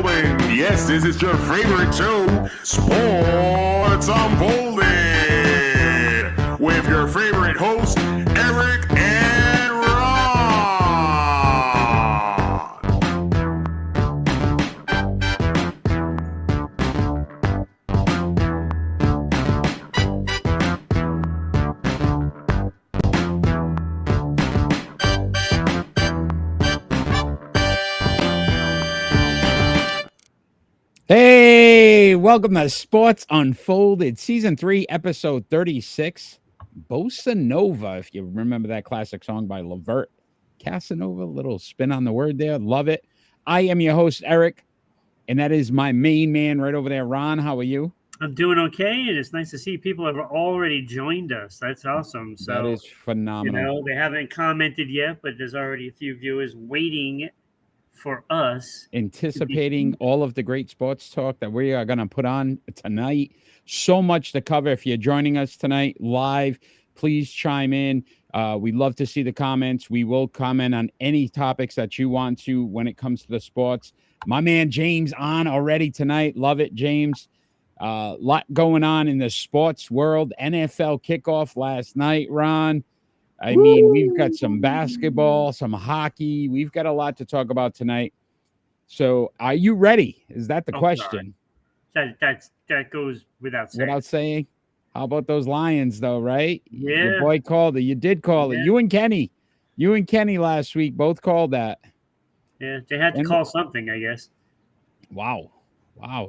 gentlemen, yes, this is your favorite show, Sports Unfolded, with your favorite hosts, Eric and Ron. Hey, welcome to Sports Unfolded, Season 3, Episode 36, Bosanova, if you remember that classic song by Levert Casanova, little spin on the word there, love it. I am your host, Eric, and that is my main man right over there, Ron. How are you? I'm doing okay, and it's nice to see people have already joined us. That's awesome. So, that is phenomenal. They haven't commented yet, but there's already a few viewers waiting for us, anticipating all of the great sports talk that we are going to put on tonight. So much to cover. If you're joining us tonight live, please chime in. We'd love to see the comments. We will comment on any topics that you want to when it comes to the sports. My man James on already tonight. Love it, James. Lot going on in the sports world. NFL kickoff last night, Ron. I mean, we've got some basketball, some hockey. We've got a lot to talk about tonight. So, are you ready? Is that the question? That goes without saying. Without saying? How about those Lions, though, right? Yeah. Your boy called it. You did call it. You and Kenny last week both called that. Yeah, they had to call something, I guess. Wow.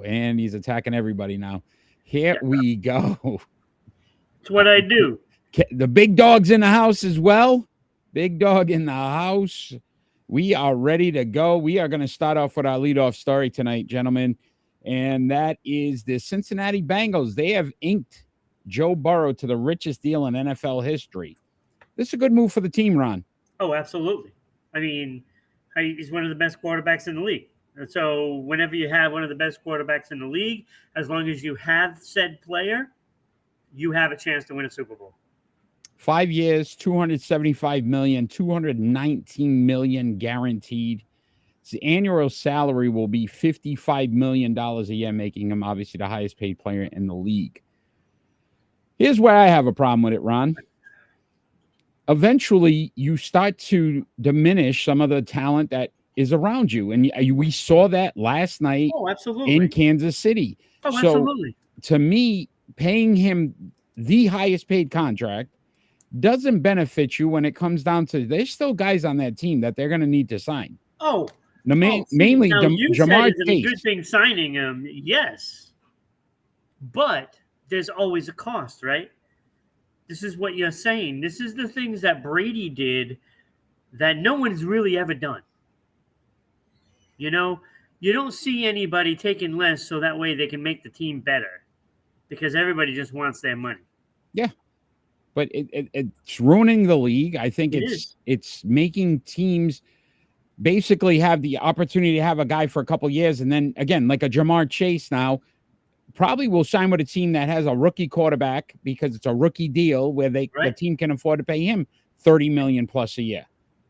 And he's attacking everybody now. Here we go. It's what I do. The big dog's in the house as well. Big dog in the house. We are ready to go. We are going to start off with our leadoff story tonight, gentlemen. And that is the Cincinnati Bengals. They have inked Joe Burrow to the richest deal in NFL history. This is a good move for the team, Ron. Oh, absolutely. I mean, he's one of the best quarterbacks in the league. And so whenever you have one of the best quarterbacks in the league, as long as you have said player, you have a chance to win a Super Bowl. 5 years, $275 million, $219 million guaranteed. His annual salary will be $55 million a year, making him obviously the highest paid player in the league. Here's where I have a problem with it, Ron. Eventually, you start to diminish some of the talent that is around you. And we saw that last night in Kansas City. Oh, absolutely. To me, paying him the highest paid contract doesn't benefit you when it comes down to there's still guys on that team that they're going to need to sign. Mainly Jamar Chase. A good thing signing him, yes, but there's always a cost, right? This is what you're saying. This is the things that Brady did that no one's really ever done. You know, you don't see anybody taking less so that way they can make the team better because everybody just wants their money. Yeah. But it's ruining the league. I think it's making teams basically have the opportunity to have a guy for a couple of years. And then, again, like a Jamar Chase now, probably will sign with a team that has a rookie quarterback because it's a rookie deal where the team can afford to pay him $30 million plus a year.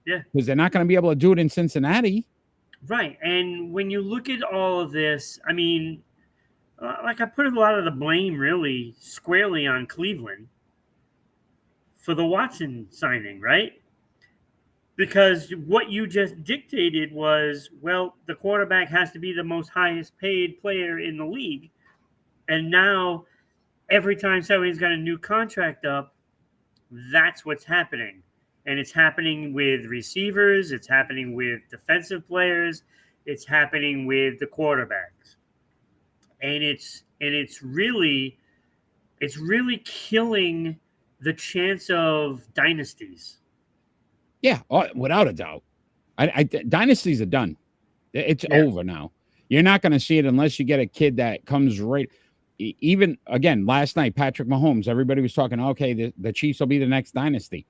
Yeah. Because they're not going to be able to do it in Cincinnati. Right. And when you look at all of this, I mean, I put a lot of the blame really squarely on Cleveland for the Watson signing, right? Because what you just dictated was, well, the quarterback has to be the most highest paid player in the league. And now every time somebody's got a new contract up, that's what's happening. And it's happening with receivers. It's happening with defensive players. It's happening with the quarterbacks. And it's really killing the chance of dynasties. Yeah, without a doubt. Dynasties are done. It's over now. You're not going to see it unless you get a kid that comes right. Even, again, last night, Patrick Mahomes, everybody was talking, okay, the Chiefs will be the next dynasty.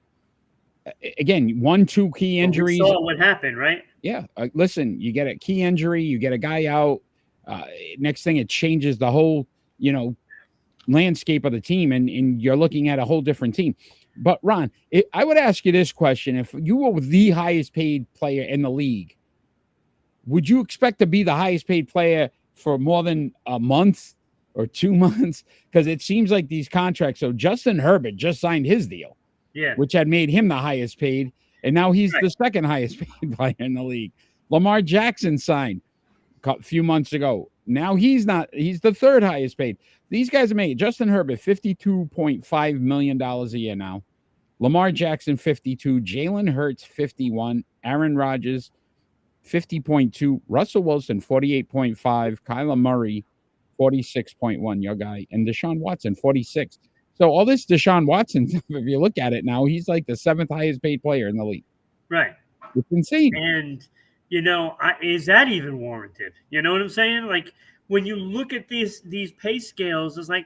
Again, 1-2 key injuries. We saw what happened, right? Yeah. Listen, you get a key injury, you get a guy out. Next thing, it changes the whole, landscape of the team, and you're looking at a whole different team. But, Ron, I would ask you this question. If you were the highest paid player in the league, would you expect to be the highest paid player for more than a month or 2 months? Because it seems like these contracts. So Justin Herbert just signed his deal, Yeah. which had made him the highest paid, and now he's Right. the second highest paid player in the league. Lamar Jackson signed a few months ago. Now he's not. He's the third highest paid. These guys are making Justin Herbert $52.5 million a year now. Lamar Jackson 52, Jalen Hurts 51, Aaron Rodgers 50.2, Russell Wilson 48.5, Kyler Murray 46.1, your guy, and Deshaun Watson 46. So all this Deshaun Watson stuff, if you look at it now, he's like the seventh highest paid player in the league. Right. It's insane. And is that even warranted? You know what I'm saying? Like when you look at these pay scales, it's like,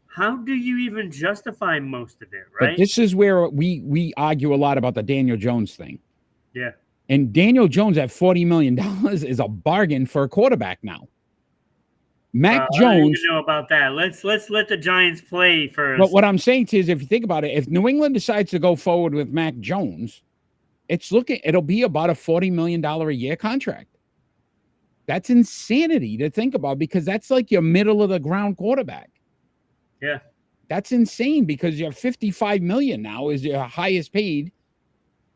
how do you even justify most of it, right? But this is where we argue a lot about the Daniel Jones thing. Yeah. And Daniel Jones at $40 million is a bargain for a quarterback now. Mac Jones. I don't even know about that. Let's let the Giants play first. But what I'm saying to you is, if you think about it, if New England decides to go forward with Mac Jones, it'll be about a $40 million a year contract. That's insanity to think about, because that's like your middle of the ground quarterback. Yeah. That's insane, because you have 55 million now is your highest paid.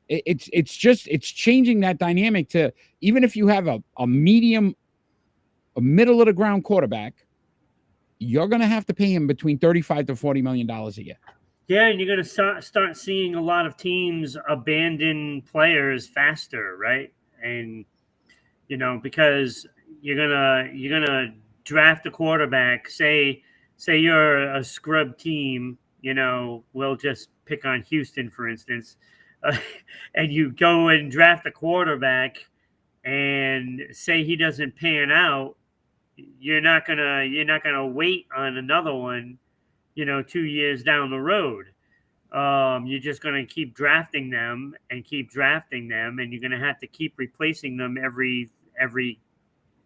It's changing that dynamic to, even if you have a middle of the ground quarterback, you're going to have to pay him between 35 to $40 million a year. Yeah, and you're going to start seeing a lot of teams abandon players faster, right? And because you're gonna draft a quarterback. Say you're a scrub team. We'll just pick on Houston, for instance, and you go and draft a quarterback, and say he doesn't pan out. You're not gonna wait on another one, 2 years down the road. You're just going to keep drafting them, and you're going to have to keep replacing them every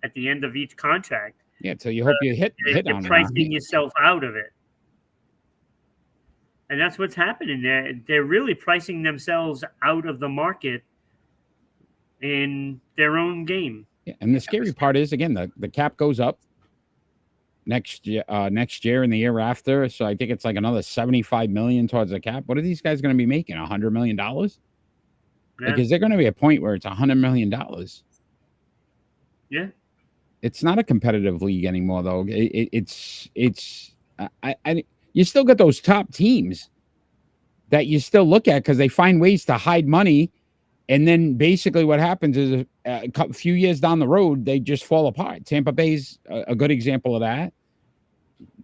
at the end of each contract. Yeah, so you hope you hit you're on pricing yourself out of it. And that's what's happening there. They're really pricing themselves out of the market in their own game. Yeah, and the scary part is, again, the cap goes up next year and the year after. So I think it's like another 75 million towards the cap. What are these guys going to be making? $100 million? Yeah. Because they're going to be a point where it's $100 million. Yeah. It's not a competitive league anymore, though. You still got those top teams that you still look at, because they find ways to hide money. And then basically what happens is a few years down the road, they just fall apart. Tampa Bay's a good example of that.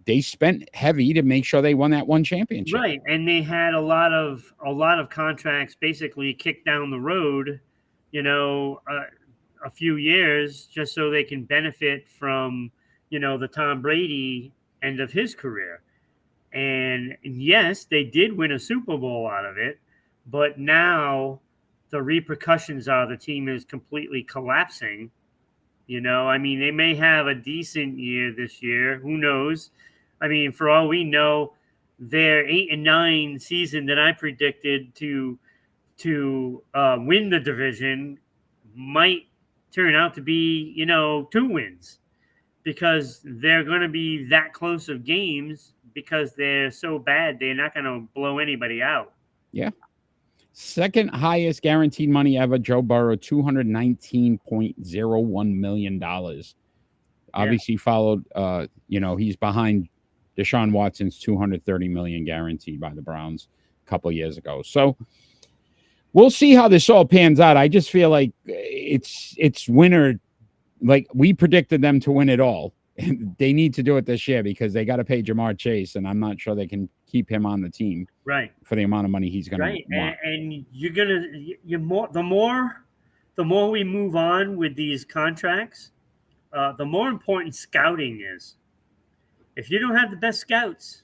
They spent heavy to make sure they won that one championship. Right. And they had a lot of contracts basically kicked down the road, a few years, just so they can benefit from, the Tom Brady end of his career. And yes, they did win a Super Bowl out of it, but now the repercussions are the team is completely collapsing. They may have a decent year this year. Who knows? For all we know, their 8-9 season that I predicted to win the division might turn out to be, 2 wins, because they're going to be that close of games, because they're so bad. They're not going to blow anybody out. Yeah. Second highest guaranteed money ever, Joe Burrow, $219.01 million. Obviously followed, he's behind Deshaun Watson's $230 million guaranteed by the Browns a couple years ago. So we'll see how this all pans out. I just feel like it's winner. Like, we predicted them to win it all. They need to do it this year, because they got to pay Jamar Chase, and I'm not sure they can keep him on the team, right, for the amount of money he's going to want. And the more we move on with these contracts, the more important scouting is. If you don't have the best scouts,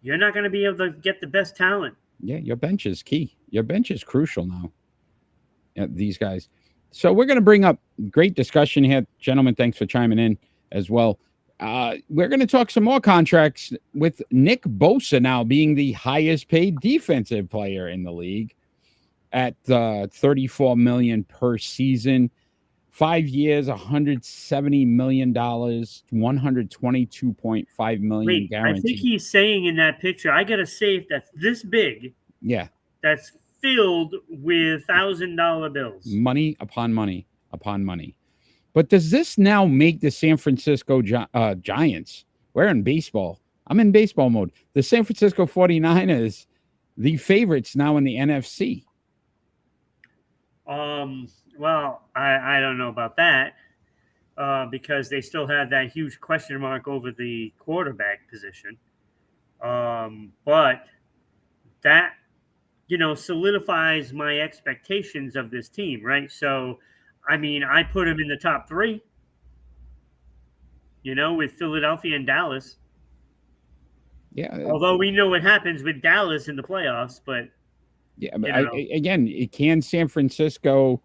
you're not going to be able to get the best talent. Yeah, your bench is key. Your bench is crucial now. These guys. So we're going to bring up great discussion here, gentlemen. Thanks for chiming in as well. We're going to talk some more contracts, with Nick Bosa now being the highest paid defensive player in the league at $34 million per season. 5 years, $170 million, $122.5 million Wait, I think guaranteed. he's saying in that picture, I got a safe that's this big, Yeah, that's filled with $1,000 bills. money upon money upon money. But does this now make the San Francisco Giants? We're in baseball. I'm in baseball mode. The San Francisco 49ers, the favorites now in the NFC. Well, I don't know about that because they still have that huge question mark over the quarterback position. But that, solidifies my expectations of this team, right? So, I mean, I put them in the top 3, with Philadelphia and Dallas. Yeah. Although we know what happens with Dallas in the playoffs, but yeah, but again, can San Francisco,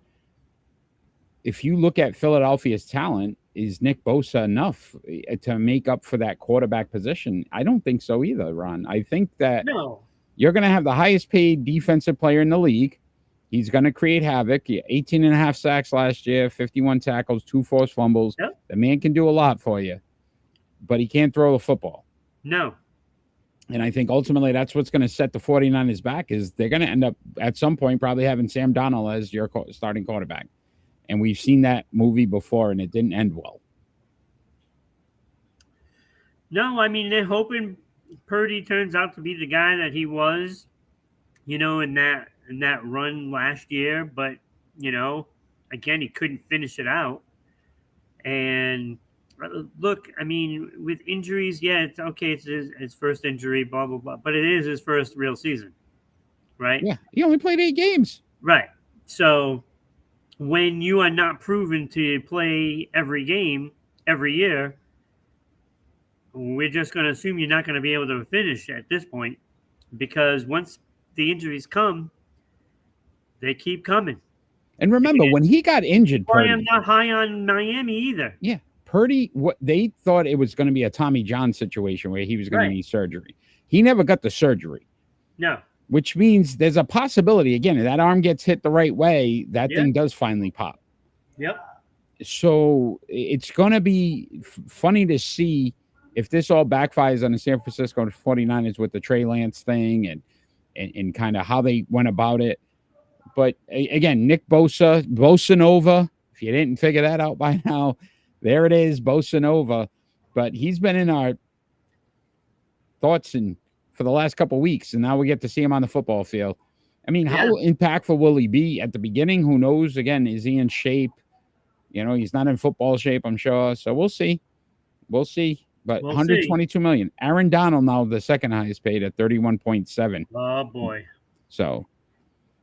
if you look at Philadelphia's talent, is Nick Bosa enough to make up for that quarterback position? I don't think so either, Ron. I think that no. You're going to have the highest paid defensive player in the league. He's going to create havoc. 18 and a half sacks last year, 51 tackles, 2 forced fumbles. Yep. The man can do a lot for you, but he can't throw the football. No. And I think ultimately that's what's going to set the 49ers back is they're going to end up at some point probably having Sam Darnold as your starting quarterback. And we've seen that movie before, and it didn't end well. No, I mean, they're hoping Purdy turns out to be the guy that he was, in that run last year. But, again, he couldn't finish it out. And look, I mean, with injuries, yeah, it's okay. It's his first injury, blah, blah, blah. But it is his first real season, right? Yeah, he only played 8 games. Right. So when you are not proven to play every game every year, we're just going to assume you're not going to be able to finish at this point because once the injuries come, they keep coming. And remember, when he got injured, Purdy, I'm not high on Miami either. Yeah. Purdy, they thought it was going to be a Tommy John situation where he was going to need surgery. He never got the surgery. No. Which means there's a possibility, again, if that arm gets hit the right way, that thing does finally pop. Yep. So it's going to be funny to see if this all backfires on the San Francisco 49ers with the Trey Lance thing and kind of how they went about it. But again, Nick Bosanova, if you didn't figure that out by now, there it is, Bosanova. But he's been in our thoughts for the last couple of weeks, and now we get to see him on the football field. I mean, how impactful will he be at the beginning? Who knows? Again, is he in shape? He's not in football shape, I'm sure. So we'll see. We'll see. But $122 million. Aaron Donald now the second highest paid at 31.7. Oh boy. So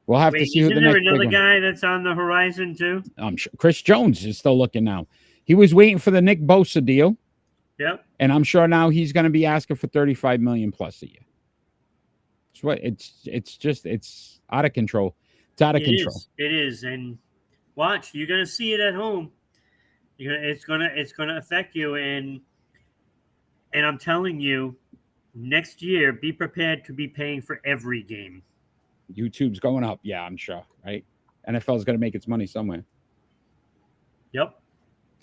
we'll have to see who the next. Is there another guy that's on the horizon too? I'm sure Chris Jones is still looking now. He was waiting for the Nick Bosa deal. Yep. And I'm sure now he's going to be asking for $35 million plus a year. It's out of control. It's out of control. It is. And watch, you're going to see it at home. It's gonna affect you. And I'm telling you, next year, be prepared to be paying for every game. YouTube's going up. Yeah, I'm sure. Right. NFL's going to make its money somewhere. Yep.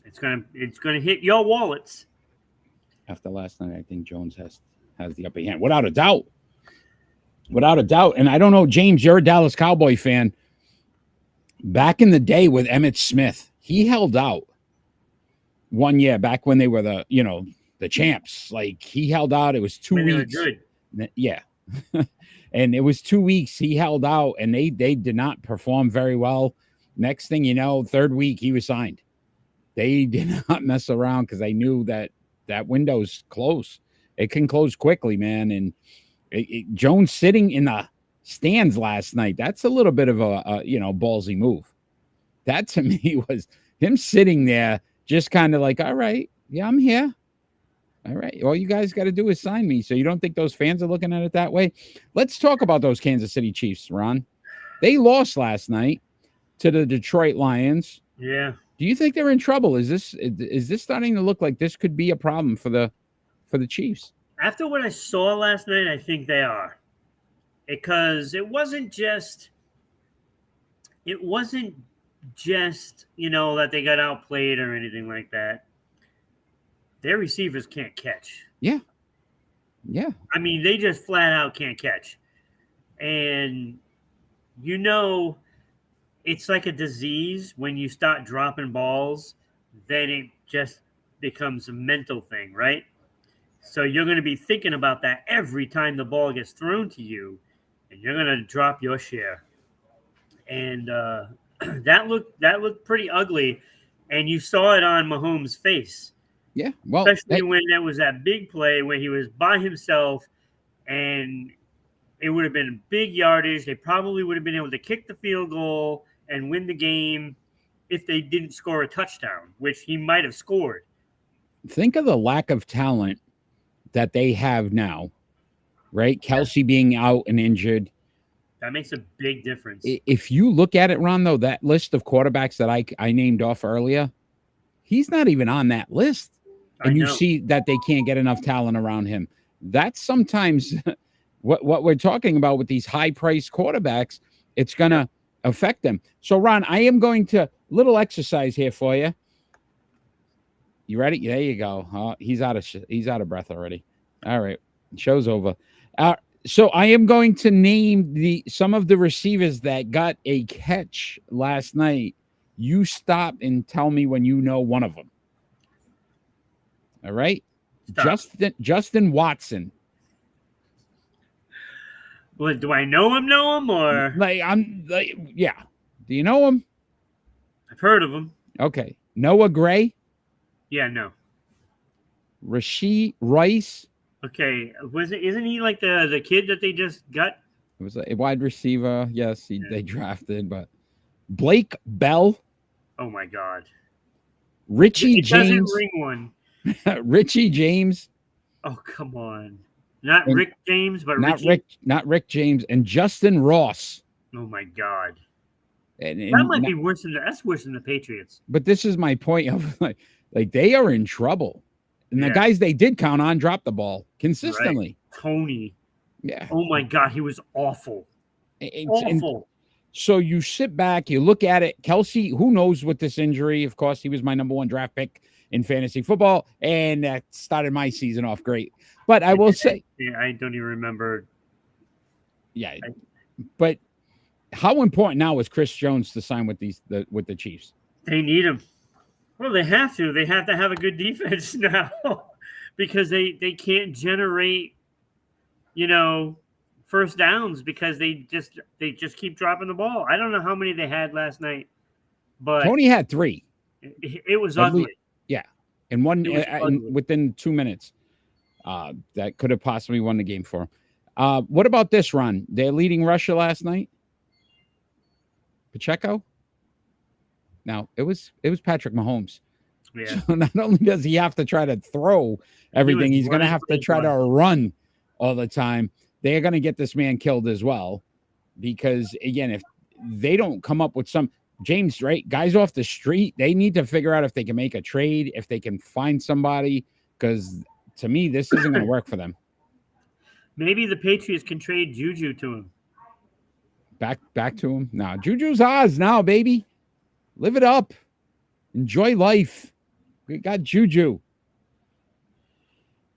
It's gonna hit your wallets. After last night, I think Jones has the upper hand, without a doubt. Without a doubt. And I don't know, James, you're a Dallas Cowboy fan. Back in the day with Emmitt Smith, he held out 1 year back when they were the champs. Like, he held out. It was 2 weeks. They were good. Yeah. And it was 2 weeks he held out, and they did not perform very well. Next thing you know, third week, he was signed. They did not mess around because they knew that window's close. It can close quickly, man. And Jones sitting in the stands last night, that's a little bit of a ballsy move. That to me was him sitting there just kind of like, all right, yeah, I'm here. All right. All you guys got to do is sign me. So you don't think those fans are looking at it that way? Let's talk about those Kansas City Chiefs, Ron. They lost last night to the Detroit Lions. Yeah. Do you think they're in trouble? Is this starting to look like this could be a problem for the Chiefs? After what I saw last night, I think they are. Because it wasn't just, that they got outplayed or anything like that. Their receivers can't catch. Yeah. I mean, they just flat out can't catch. And, it's like a disease. When you start dropping balls, then it just becomes a mental thing, right? So you're going to be thinking about that every time the ball gets thrown to you, and you're going to drop your share. And that looked pretty ugly, and you saw it on Mahomes' face. Yeah, well, Especially when there was that big play when he was by himself, and it would have been big yardage. They probably would have been able to kick the field goal and win the game if they didn't score a touchdown, which he might have scored. think of the lack of talent that they have now, right? Kelsey being out and injured. That makes a big difference. If you look at it, Ron, though, that list of quarterbacks that I named off earlier, he's not even on that list. And you see that they can't get enough talent around him. That's sometimes what we're talking about with these high-priced quarterbacks. It's going to affect them. So, Ron, I am going to little exercise here for you. You ready? There you go. He's out of breath already. All right, show's over. So I am going to name some of the receivers that got a catch last night. You stop and tell me when you know one of them. All right, Justin Watson. Well, do I know him or yeah? Do you know him? I've heard of him. Okay, Noah Gray. Yeah, no. Rashee Rice. Okay, isn't he like the kid that they just got? It was a wide receiver. Yes, they drafted, but Blake Bell. Oh my God. Richie James. Doesn't ring one. Richie James. Oh, come on. Not Rick James, but not Rick James, and Justin Ross. Oh my God. And that might be worse than that's worse than the Patriots. But this is my point of like they are in trouble. And the guys they did count on dropped the ball consistently. Right. Tony. Yeah. Oh my God, he was awful. Awful. So you sit back, you look at it. Kelsey, who knows with this injury? Of course, he was my number 1 draft pick in fantasy football, and that started my season off great. But I will say, I don't even remember. Yeah, but how important now is Chris Jones to sign with the Chiefs? They need him. Well, they have to. They have to have a good defense now because they can't generate, first downs because they just keep dropping the ball. I don't know how many they had last night, but Tony had 3. It was ugly. Yeah, and one within 2 minutes, that could have possibly won the game for him. What about this, Ron? Their leading rusher last night, Pacheco. Now it was Patrick Mahomes. Yeah. So not only does he have to try to throw everything, he's going to have to try to run all the time. They are going to get this man killed as well, because again, if they don't come up with some James, right, guys off the street, they need to figure out if they can make a trade, if they can find somebody, because to me, this isn't going to work for them. Maybe the Patriots can trade Juju to him. Back to him. No, Juju's ours now, baby. Live it up. Enjoy life. We got Juju.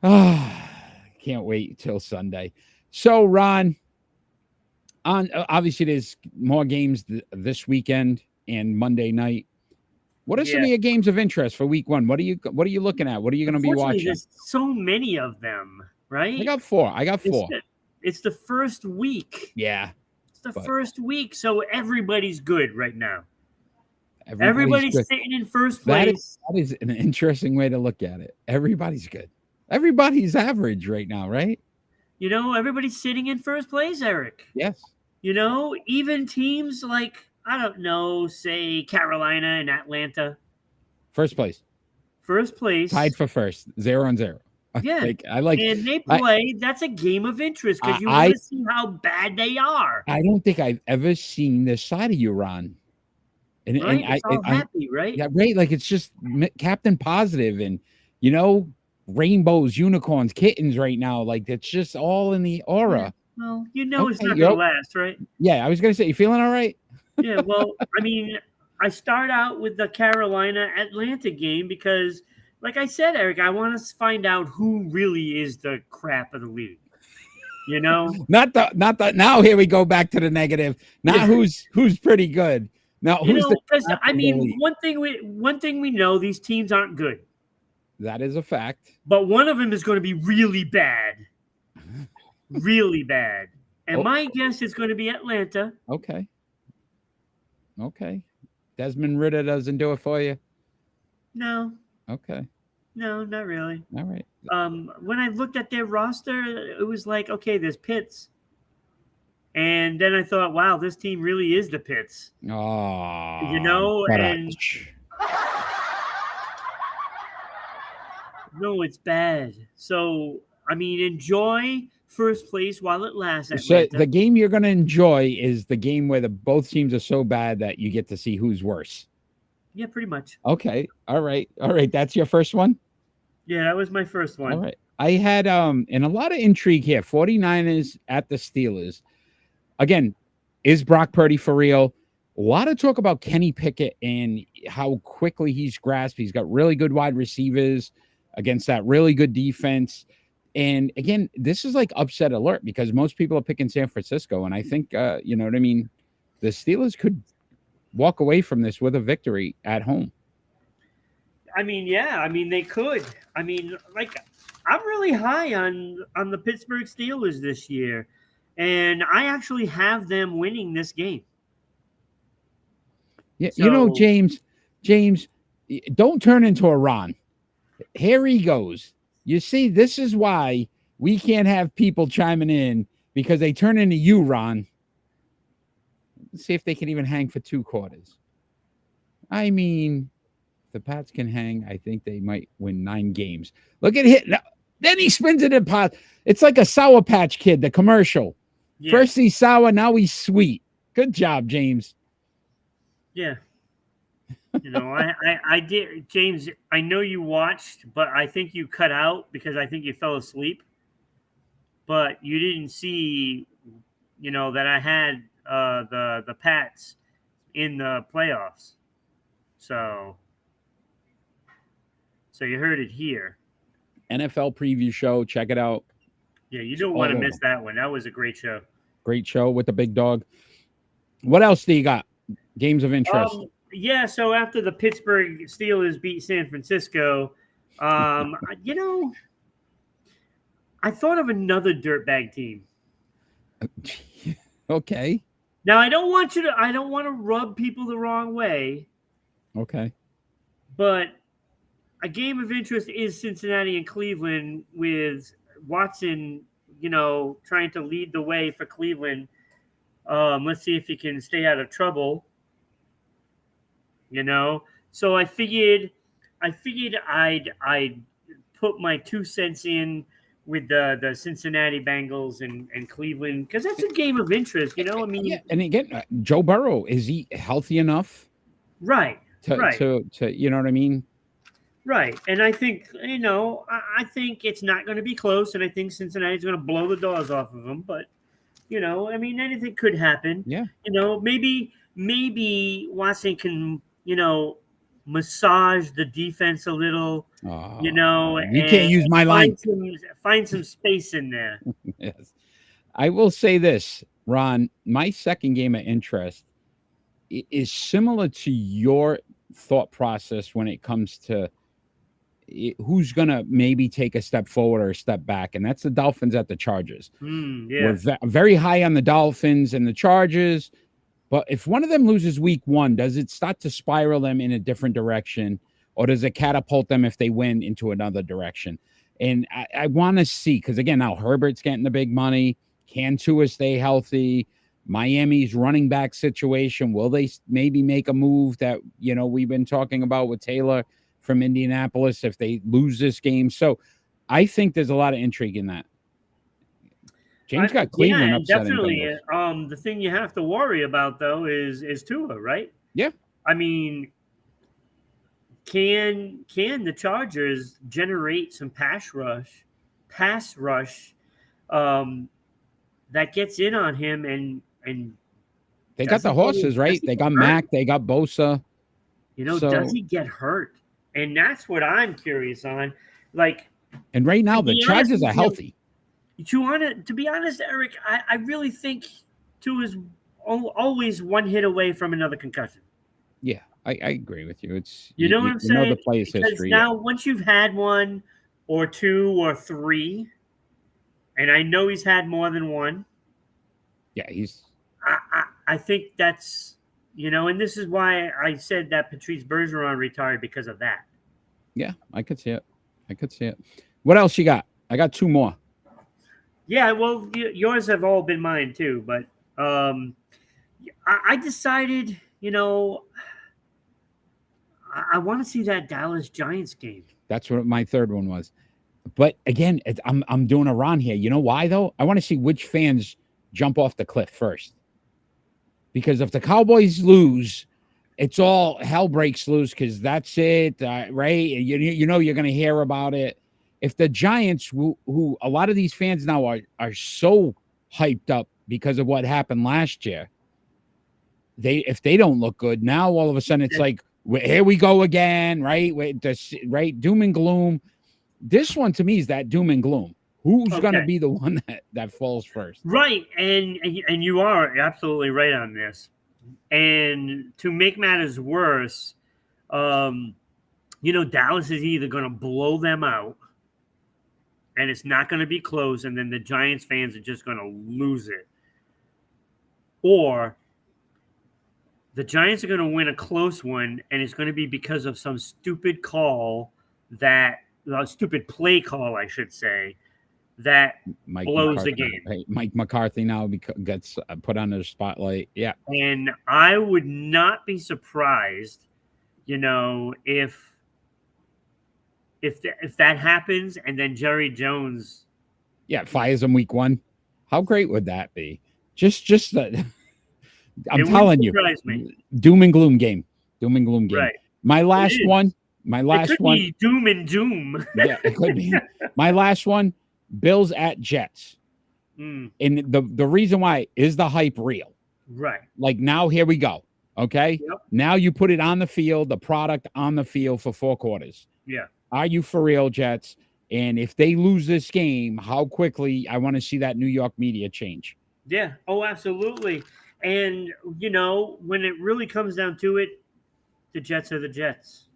Can't wait till Sunday. So, Ron, obviously there's more games this weekend and Monday night. What are some of your games of interest for week 1? What are you looking at? What are you going to be watching? There's so many of them, right? I got 4. It's the first week. Yeah. It's the first week, so everybody's good right now. Everybody's sitting in first place. That is an interesting way to look at it. Everybody's good. Everybody's average right now, right? Everybody's sitting in first place, Eric. Yes. Even teams like, I don't know, say Carolina and Atlanta. First place. Tied for first, 0-0. Yeah. And they play. That's a game of interest because you want to see how bad they are. I don't think I've ever seen this side of you, Ron. And it's all happy, right? Yeah, right. Like it's just Captain Positive and, rainbows, unicorns, kittens right now. Like it's just all in the aura. Yeah. Well, it's not going to last, right? Yeah, I was going to say, you feeling all right? Yeah, well, I mean, I start out with the Carolina Atlanta game because, like I said, Eric, I want to find out who really is the crap of the league. You know, Not the. Now here we go back to the negative. Not Yeah. who's pretty good. Now you who's the know, because crap I of the mean, league? one thing we know, these teams aren't good, That is a fact. but one of them is going to be really bad, really bad. And Oh. my guess is going to be Atlanta. Okay. Desmond Ritter doesn't do it for you. No, Okay. no, not really. All right. When I looked at their roster, it was like, okay, there's Pitts. And then I thought, wow, this team really is the Pitts. Oh, You know, and no, it's bad. So, I mean, enjoy first place while it lasts. so Atlanta. the game you're going to enjoy is the game where both teams are so bad that you get to see who's worse. Yeah, pretty much. Okay. All right. That's your first one. Yeah, that was my first one. All right. I had and a lot of intrigue here. 49ers at the Steelers. Again, is Brock Purdy for real? A lot of talk about Kenny Pickett and how quickly he's grasped. He's got really good wide receivers against that really good defense. And again, this is like upset alert because most people are picking San Francisco. And I think, you know what I mean? The Steelers could walk away from this with a victory at home. I mean, yeah, I mean, they could. I mean, like, I'm really high on the Pittsburgh Steelers this year. And I actually have them winning this game. Yeah, you know, So- James, don't turn into a Ron. Here he goes. You see, this is why we can't have people chiming in because they turn into you, Ron. Let's see if they can even hang for 2 quarters. I mean, if the Pats can hang, I think they might win 9 games. Look at it. Then he spins it in pot. It's like a Sour Patch Kid, the commercial. Yeah. First he's sour, now he's sweet. Good job, James. Yeah. You know, I did, James, I know you watched, but I think you cut out because I think you fell asleep. But you didn't see, you know, that I had the Pats in the playoffs. So you heard it here. NFL preview show. Check it out. Yeah, you don't want to miss that one. That was a great show. Great show with the big dog. What else do you got? Games of interest. Yeah, so after the Pittsburgh Steelers beat San Francisco, you know, I thought of another dirtbag team. Okay. Now I don't want to rub people the wrong way, Okay. but a game of interest is Cincinnati and Cleveland with Watson, you know, trying to lead the way for Cleveland. Let's see if he can stay out of trouble. You know, so I figured I'd put my 2 cents in with the Cincinnati Bengals and Cleveland because that's a game of interest. You know, I mean, Yeah, and again, Joe Burrow, is he healthy enough? Right. To you know what I mean? Right. And I think, you know, I think it's not going to be close, and I think Cincinnati's going to blow the doors off of them. But, you know, I mean, anything could happen. Yeah. You know, maybe Watson can, you know, massage the defense a little, you know. You can't use my line. Find some space in there. Yes. I will say this, Ron, my second game of interest is similar to your thought process when it comes to who's going to maybe take a step forward or a step back, and that's the Dolphins at the Chargers. Yeah. We're very high on the Dolphins and the Chargers, but if one of them loses week 1, does it start to spiral them in a different direction, or does it catapult them if they win into another direction? And I want to see, because again, now Herbert's getting the big money. Can Tua stay healthy? Miami's running back situation, will they maybe make a move that, you know, we've been talking about with Taylor from Indianapolis if they lose this game? So I think there's a lot of intrigue in that. James got Cleveland upsetting. Definitely. The thing you have to worry about though is Tua, right? Yeah. I mean, can the Chargers generate some pass rush that gets in on him and they got the horses, right? They got Mac, they got Bosa. Does So, he get hurt? And that's what I'm curious on. Like, and right now to the be honest Chargers with are you, healthy. to be honest, Eric, I really think Tua is always one hit away from another concussion. Yeah, I agree with you. It's You know what I'm you know the saying? player's Because history. Yeah, now, once you've had one or two or three, and I know he's had more than one, yeah, he's I think that's, and this is why I said that Patrice Bergeron retired because of that. yeah. I could see it. I could see it. What else you got? I got two more. Yeah, well, yours have all been mine too, but I decided, I want to see that Dallas Giants game. That's what my third one was. But again, I'm doing a run here. You know why though? I want to see which fans jump off the cliff first. Because if the Cowboys lose, it's all hell breaks loose because that's it, right? You know you're going to hear about it. If the Giants, who a lot of these fans now are so hyped up because of what happened last year, if they don't look good now, all of a sudden it's like here we go again, right? Right, doom and gloom. This one to me is that doom and gloom. Who's going to Okay. be the one that falls first? Right, and you are absolutely right on this. And to make matters worse, Dallas is either going to blow them out, and it's not going to be close, and then the Giants fans are just going to lose it, or the Giants are going to win a close one, and it's going to be because of some stupid stupid play call, I should say, that blows the game. Mike McCarthy now gets put on the spotlight. Yeah. And I would not be surprised, if that happens and then Jerry Jones fires him week 1. How great would that be? Just the I'm it telling you, me. doom and gloom game. Doom and gloom game. Right. My last one. It could be doom and doom. Yeah, it could be. My last one, Bills at Jets. And the reason why is the hype real. Right. Like now, here we go. Okay. Yep. Now you put it on the field, the product on the field for 4 quarters. Yeah. Are you for real, Jets? And if they lose this game, how quickly I want to see that New York media change. Yeah. Oh, absolutely. And, when it really comes down to it, the Jets are the Jets.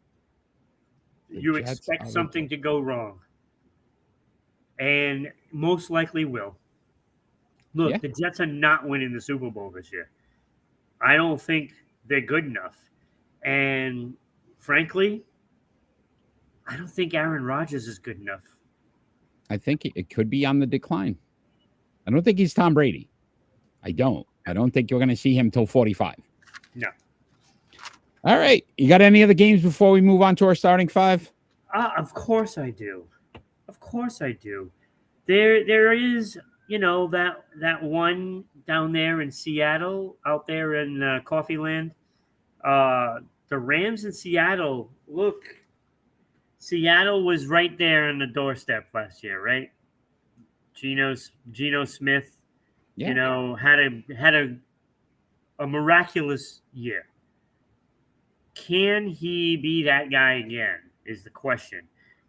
You expect something to go wrong. And most likely will. Look, the Jets are not winning the Super Bowl this year. I don't think they're good enough. And frankly, I don't think Aaron Rodgers is good enough. I think it could be on the decline. I don't think he's Tom Brady. I don't think you're going to see him till 45. No. All right. You got any other games before we move on to our starting 5? Of course I do. Of course I do. There is, that one down there in Seattle, out there in Coffee Land. The Rams in Seattle, look, Seattle was right there on the doorstep last year, right? Geno Smith, had a miraculous year. Can he be that guy again is the question.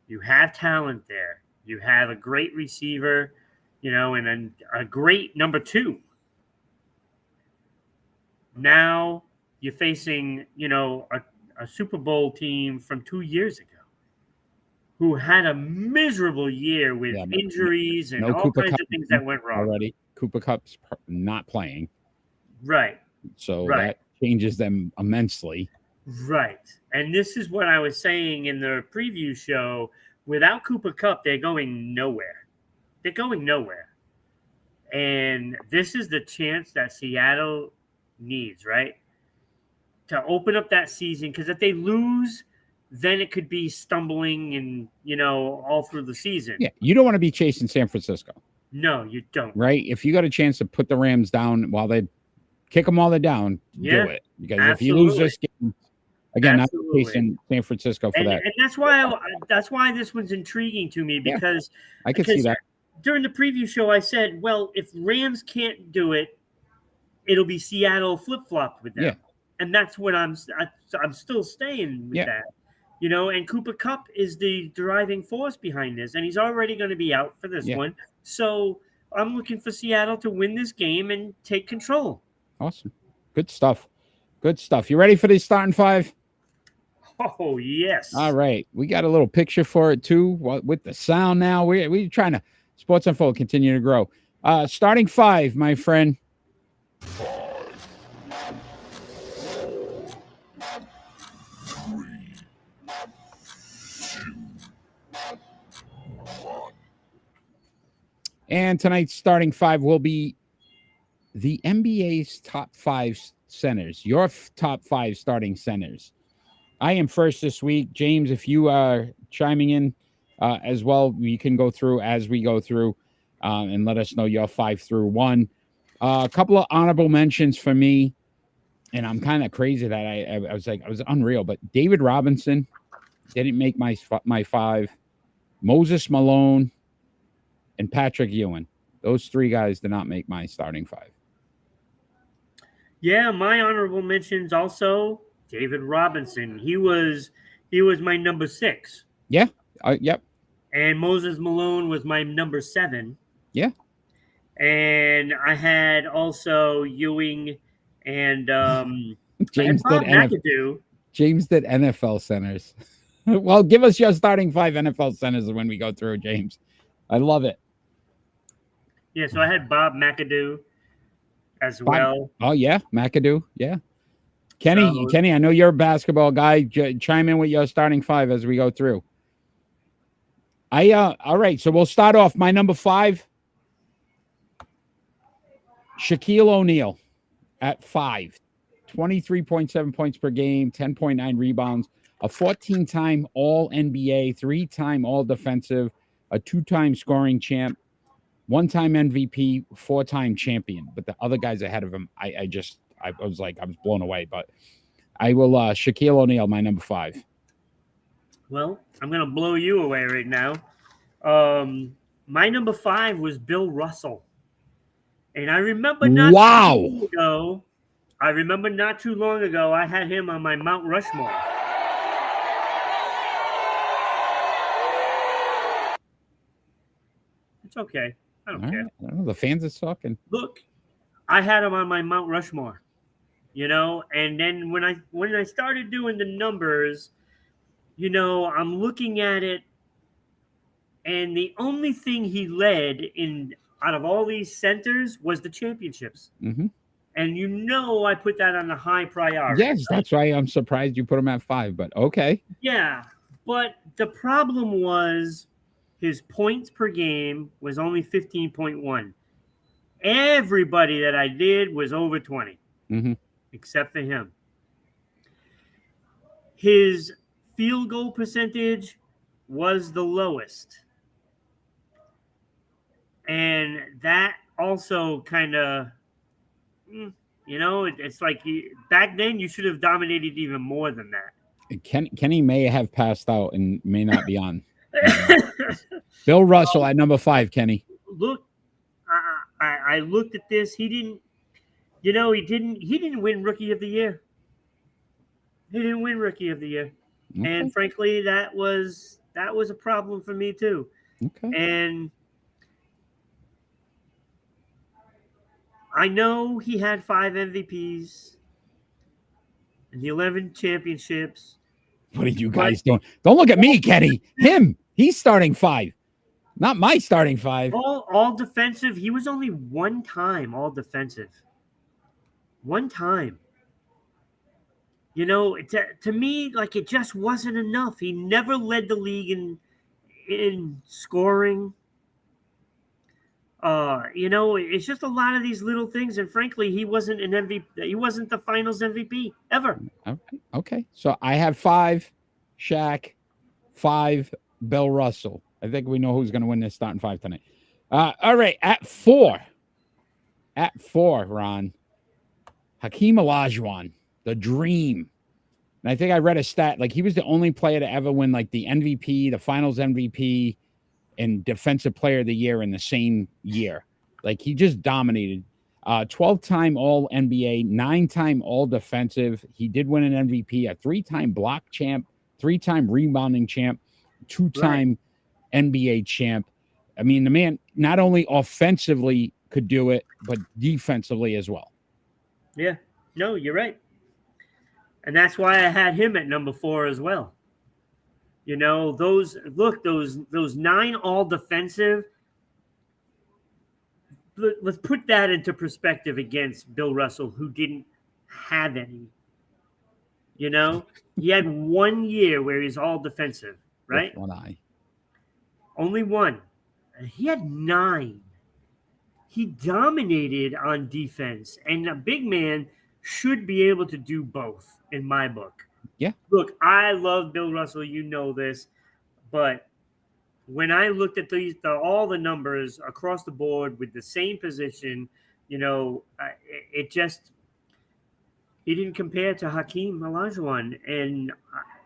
You have talent there. You have a great receiver, and a great number 2. Now you're facing, a Super Bowl team from 2 years ago who had a miserable year with injuries and all kinds of things that went wrong. Already, Cooper Kupp's not playing. Right. So that changes them immensely. Right. And this is what I was saying in the preview show. Without Cooper Kupp, they're going nowhere. They're going nowhere. And this is the chance that Seattle needs, right? To open up that season. Because if they lose, then it could be stumbling and, all through the season. Yeah. You don't want to be chasing San Francisco. No, you don't. Right? If you got a chance to put the Rams down while they kick them while they're down, do it. Because if you lose this game, again, I'm chasing San Francisco for that. And that's why this one's intriguing to me because I can see that. During the preview show, I said, well, if Rams can't do it, it'll be Seattle flip-flopped with them. Yeah. and that's what I'm still staying with that. You know, and Cooper Kupp is the driving force behind this, and he's already going to be out for this one. So I'm looking for Seattle to win this game and take control. Awesome. Good stuff. Good stuff. You ready for the starting five? Oh, yes. All right. We got a little picture for it, too, with the sound now. We're trying to, Sports Unfold, continue to grow. Starting five, my friend. And tonight's starting five will be the NBA's top five centers, your top five starting centers. I am first this week. James, if you are chiming in as well, we can go through as we go through and let us know your 5 through 1. A couple of honorable mentions for me, and I'm kind of crazy that I was unreal, but David Robinson didn't make my 5. Moses Malone and Patrick Ewing. Those 3 guys did not make my starting 5. Yeah, my honorable mentions also David Robinson. He was my number 6. Yeah. Yep. And Moses Malone was my number 7. Yeah. And I had also Ewing and James Bob McAdoo. James did NFL centers. Well, give us your starting 5 NFL centers when we go through, James. I love it. Yeah, so I had Bob McAdoo as well. Oh, yeah, McAdoo, yeah. Kenny, I know you're a basketball guy. Chime in with your starting 5 as we go through. All right, so we'll start off. My number 5, Shaquille O'Neal at 5. 23.7 points per game, 10.9 rebounds, a 14-time All-NBA, 3-time All-Defensive, a 2-time scoring champ, 1-time MVP, 4-time champion. But the other guys ahead of him, I was blown away. But I will Shaquille O'Neal, my number 5. Well, I'm gonna blow you away right now. My number 5 was Bill Russell, and I remember not too long ago I had him on my Mount Rushmore. It's okay. I don't care. I don't know, the fans are talking. Look, I had him on my Mount Rushmore, you know, and then when I started doing the numbers, you know, I'm looking at it, and the only thing he led in out of all these centers was the championships. Mm-hmm. And you know, I put that on a high priority. Yes, that's why I'm surprised you put him at 5, but okay. Yeah, but the problem was his points per game was only 15.1. Everybody that I did was over 20, except for him. His field goal percentage was the lowest. And that also kind of, you know, it's like back then you should have dominated even more than that. Kenny may have passed out and may not be on. Bill Russell at number 5, Kenny. Look, I looked at this. He didn't win Rookie of the Year. He didn't win Rookie of the Year. Okay. And frankly, that was a problem for me too. Okay. And I know he had 5 MVPs and the 11 championships. What are you guys doing? Don't look at me, Kenny. Him. He's starting 5. Not my starting 5. All defensive. He was only 1 time all defensive. 1 time. You know, to me, like, it just wasn't enough. He never led the league in scoring. You know, it's just a lot of these little things, and frankly, he wasn't an MVP. He wasn't the Finals MVP ever. Okay. So I have 5, Shaq, 5, Bill Russell. I think we know who's going to win this starting 5 tonight. All right, at 4, Ron, Hakeem Olajuwon, the dream. And I think I read a stat, like he was the only player to ever win like the MVP, the Finals MVP, and Defensive Player of the Year in the same year. Like he just dominated. 12-time All NBA, 9-time All Defensive. He did win an MVP, a 3-time block champ, 3-time rebounding champ, 2-time NBA champ. I mean, the man not only offensively could do it, but defensively as well. Yeah. No, you're right. And that's why I had him at number 4 as well. You know, those 9 all defensive. Let's put that into perspective against Bill Russell, who didn't have any. You know, he had 1 year where he's all defensive, right? With one eye. Only one. He had 9. He dominated on defense, and a big man should be able to do both in my book. Yeah. Look, I love Bill Russell. You know this, but when I looked at all the numbers across the board with the same position, you know, he didn't compare to Hakeem Olajuwon, and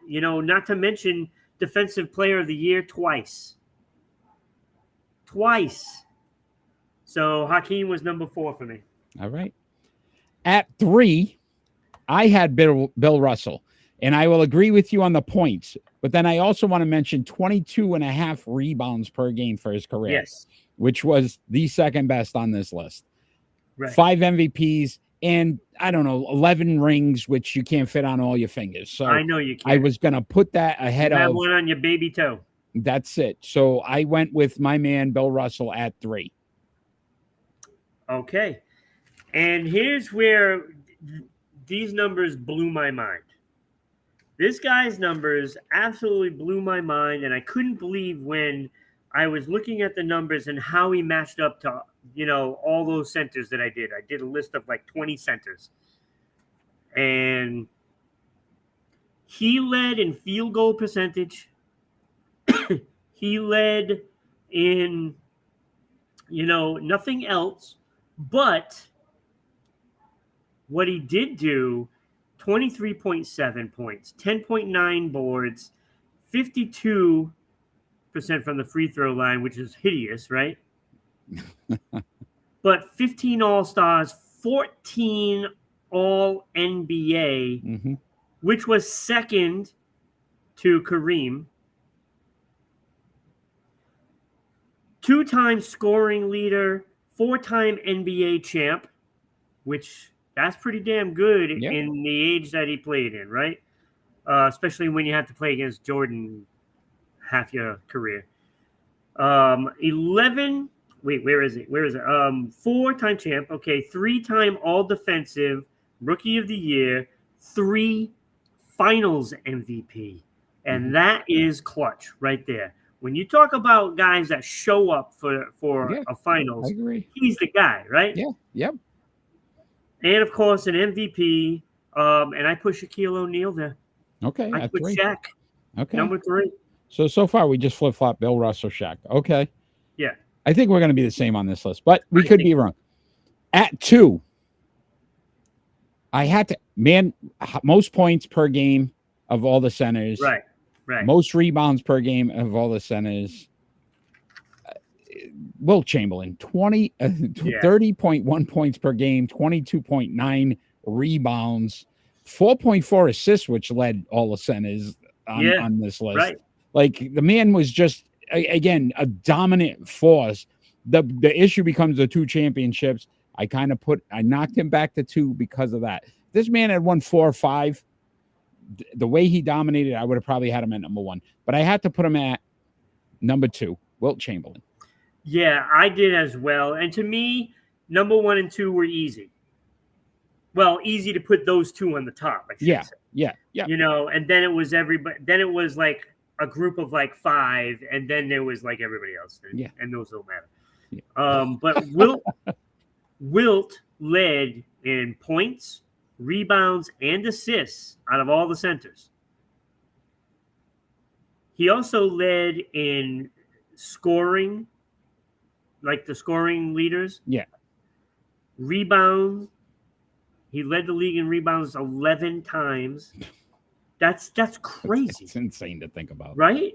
you know, not to mention Defensive Player of the Year twice. So Hakeem was number 4 for me. All right. At 3, I had Bill Russell, and I will agree with you on the points, but then I also want to mention 22.5 rebounds per game for his career, Yes. which was the second best on this list. Right. 5 MVPs and, I don't know, 11 rings, which you can't fit on all your fingers. So I know you can't. I was going to put that ahead You have of. one on your baby toe. That's it. So I went with my man, Bill Russell, at 3. Okay. And here's where these numbers blew my mind. This guy's numbers absolutely blew my mind, and I couldn't believe when I was looking at the numbers and how he matched up to, you know, all those centers that I did. I did a list of like 20 centers. And he led in field goal percentage. He led in, you know, nothing else. But what he did do, 23.7 points, 10.9 boards, 52% from the free throw line, which is hideous, right? But 15 All-Stars, 14 All-NBA, which was second to Kareem. 2-time scoring leader, 4-time NBA champ, which that's pretty damn good in the age that he played in, right? Especially when you have to play against Jordan half your career. 11. Wait, where is it? 4-time champ. Okay, 3-time All Defensive, Rookie of the Year, 3 Finals MVP, and that is clutch right there. When you talk about guys that show up for a finals, I agree. He's the guy, right? Yeah. Yep. And of course, an MVP. And I put Shaquille O'Neal there. Okay. I put 3. Shaq. Okay. Number 3. So far we just flip-flop Bill Russell, Shaq. Okay. Yeah. I think we're going to be the same on this list, but we could be wrong. At 2, I had to, most points per game of all the centers. Right. Most rebounds per game of all the centers. Will Chamberlain, 30.1 points per game, 22.9 rebounds, 4.4 assists, which led all the centers on this list. Right. Like, the man was just, again, a dominant force. The issue becomes the 2 championships. I knocked him back to 2 because of that. This man had won 4 or 5. The way he dominated, I would have probably had him at number 1, but I had to put him at number 2, Wilt Chamberlain. Yeah, I did as well. And to me, number 1 and 2 were easy. Well, easy to put those 2 on the top, I should say. Yeah. You know, and then it was everybody. Then it was like a group of like 5, and then there was like everybody else. And those don't matter. Yeah. But Wilt led in points, rebounds, and assists out of all the centers. He also led in scoring, like the scoring leaders. Yeah. Rebounds. He led the league in rebounds 11 times. That's crazy. It's insane to think about. Right?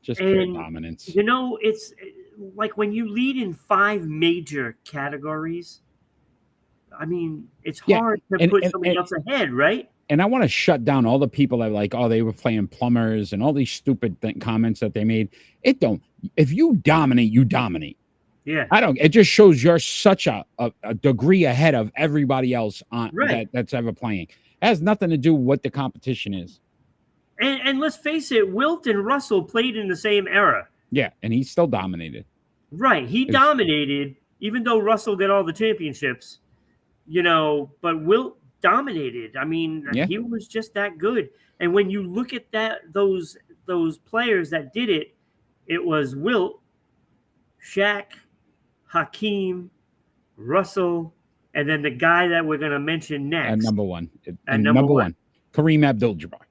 Just pure dominance. You know, it's like when you lead in 5 major categories, I mean, it's Yeah, hard to and- put and- something and- else ahead, right? And I want to shut down all the people that are like, oh, they were playing plumbers and all these stupid comments that they made. It don't. If you dominate, you dominate. Yeah. I don't. It just shows you're such a degree ahead of everybody else on Right. that's ever playing. It has nothing to do with what the competition is. And let's face it, Wilt and Russell played in the same era. Yeah, and he still dominated. Right. He dominated, even though Russell got all the championships, but Wilt dominated. I mean, Yeah. he was just that good. And when you look at those players that did it, it was Wilt, Shaq, Hakeem, Russell, and then the guy that we're going to mention next. Number one. And number one. Kareem Abdul-Jabbar.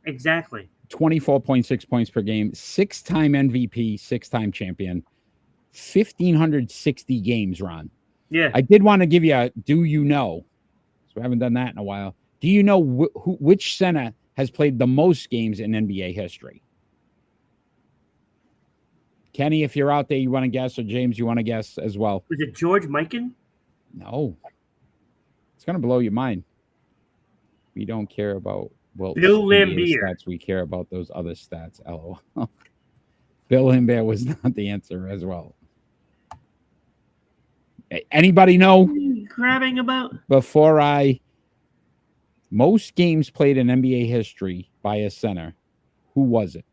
Exactly. 24.6 points per game, 6-time MVP, 6-time champion, 1,560 games, Ron. Yeah. I did want to give you a do you know? So we haven't done that in a while. Do you know which center has played the most games in NBA history? Kenny, if you're out there, you want to guess, or James, you want to guess as well? Was it George Mikan? No. It's going to blow your mind. We don't care about Bill NBA Laimbeer. stats. We care about those other stats. LOL. Bill Laimbeer was not the answer as well. Anybody know? Grabbing about? Before most games played in NBA history by a center. Who was it?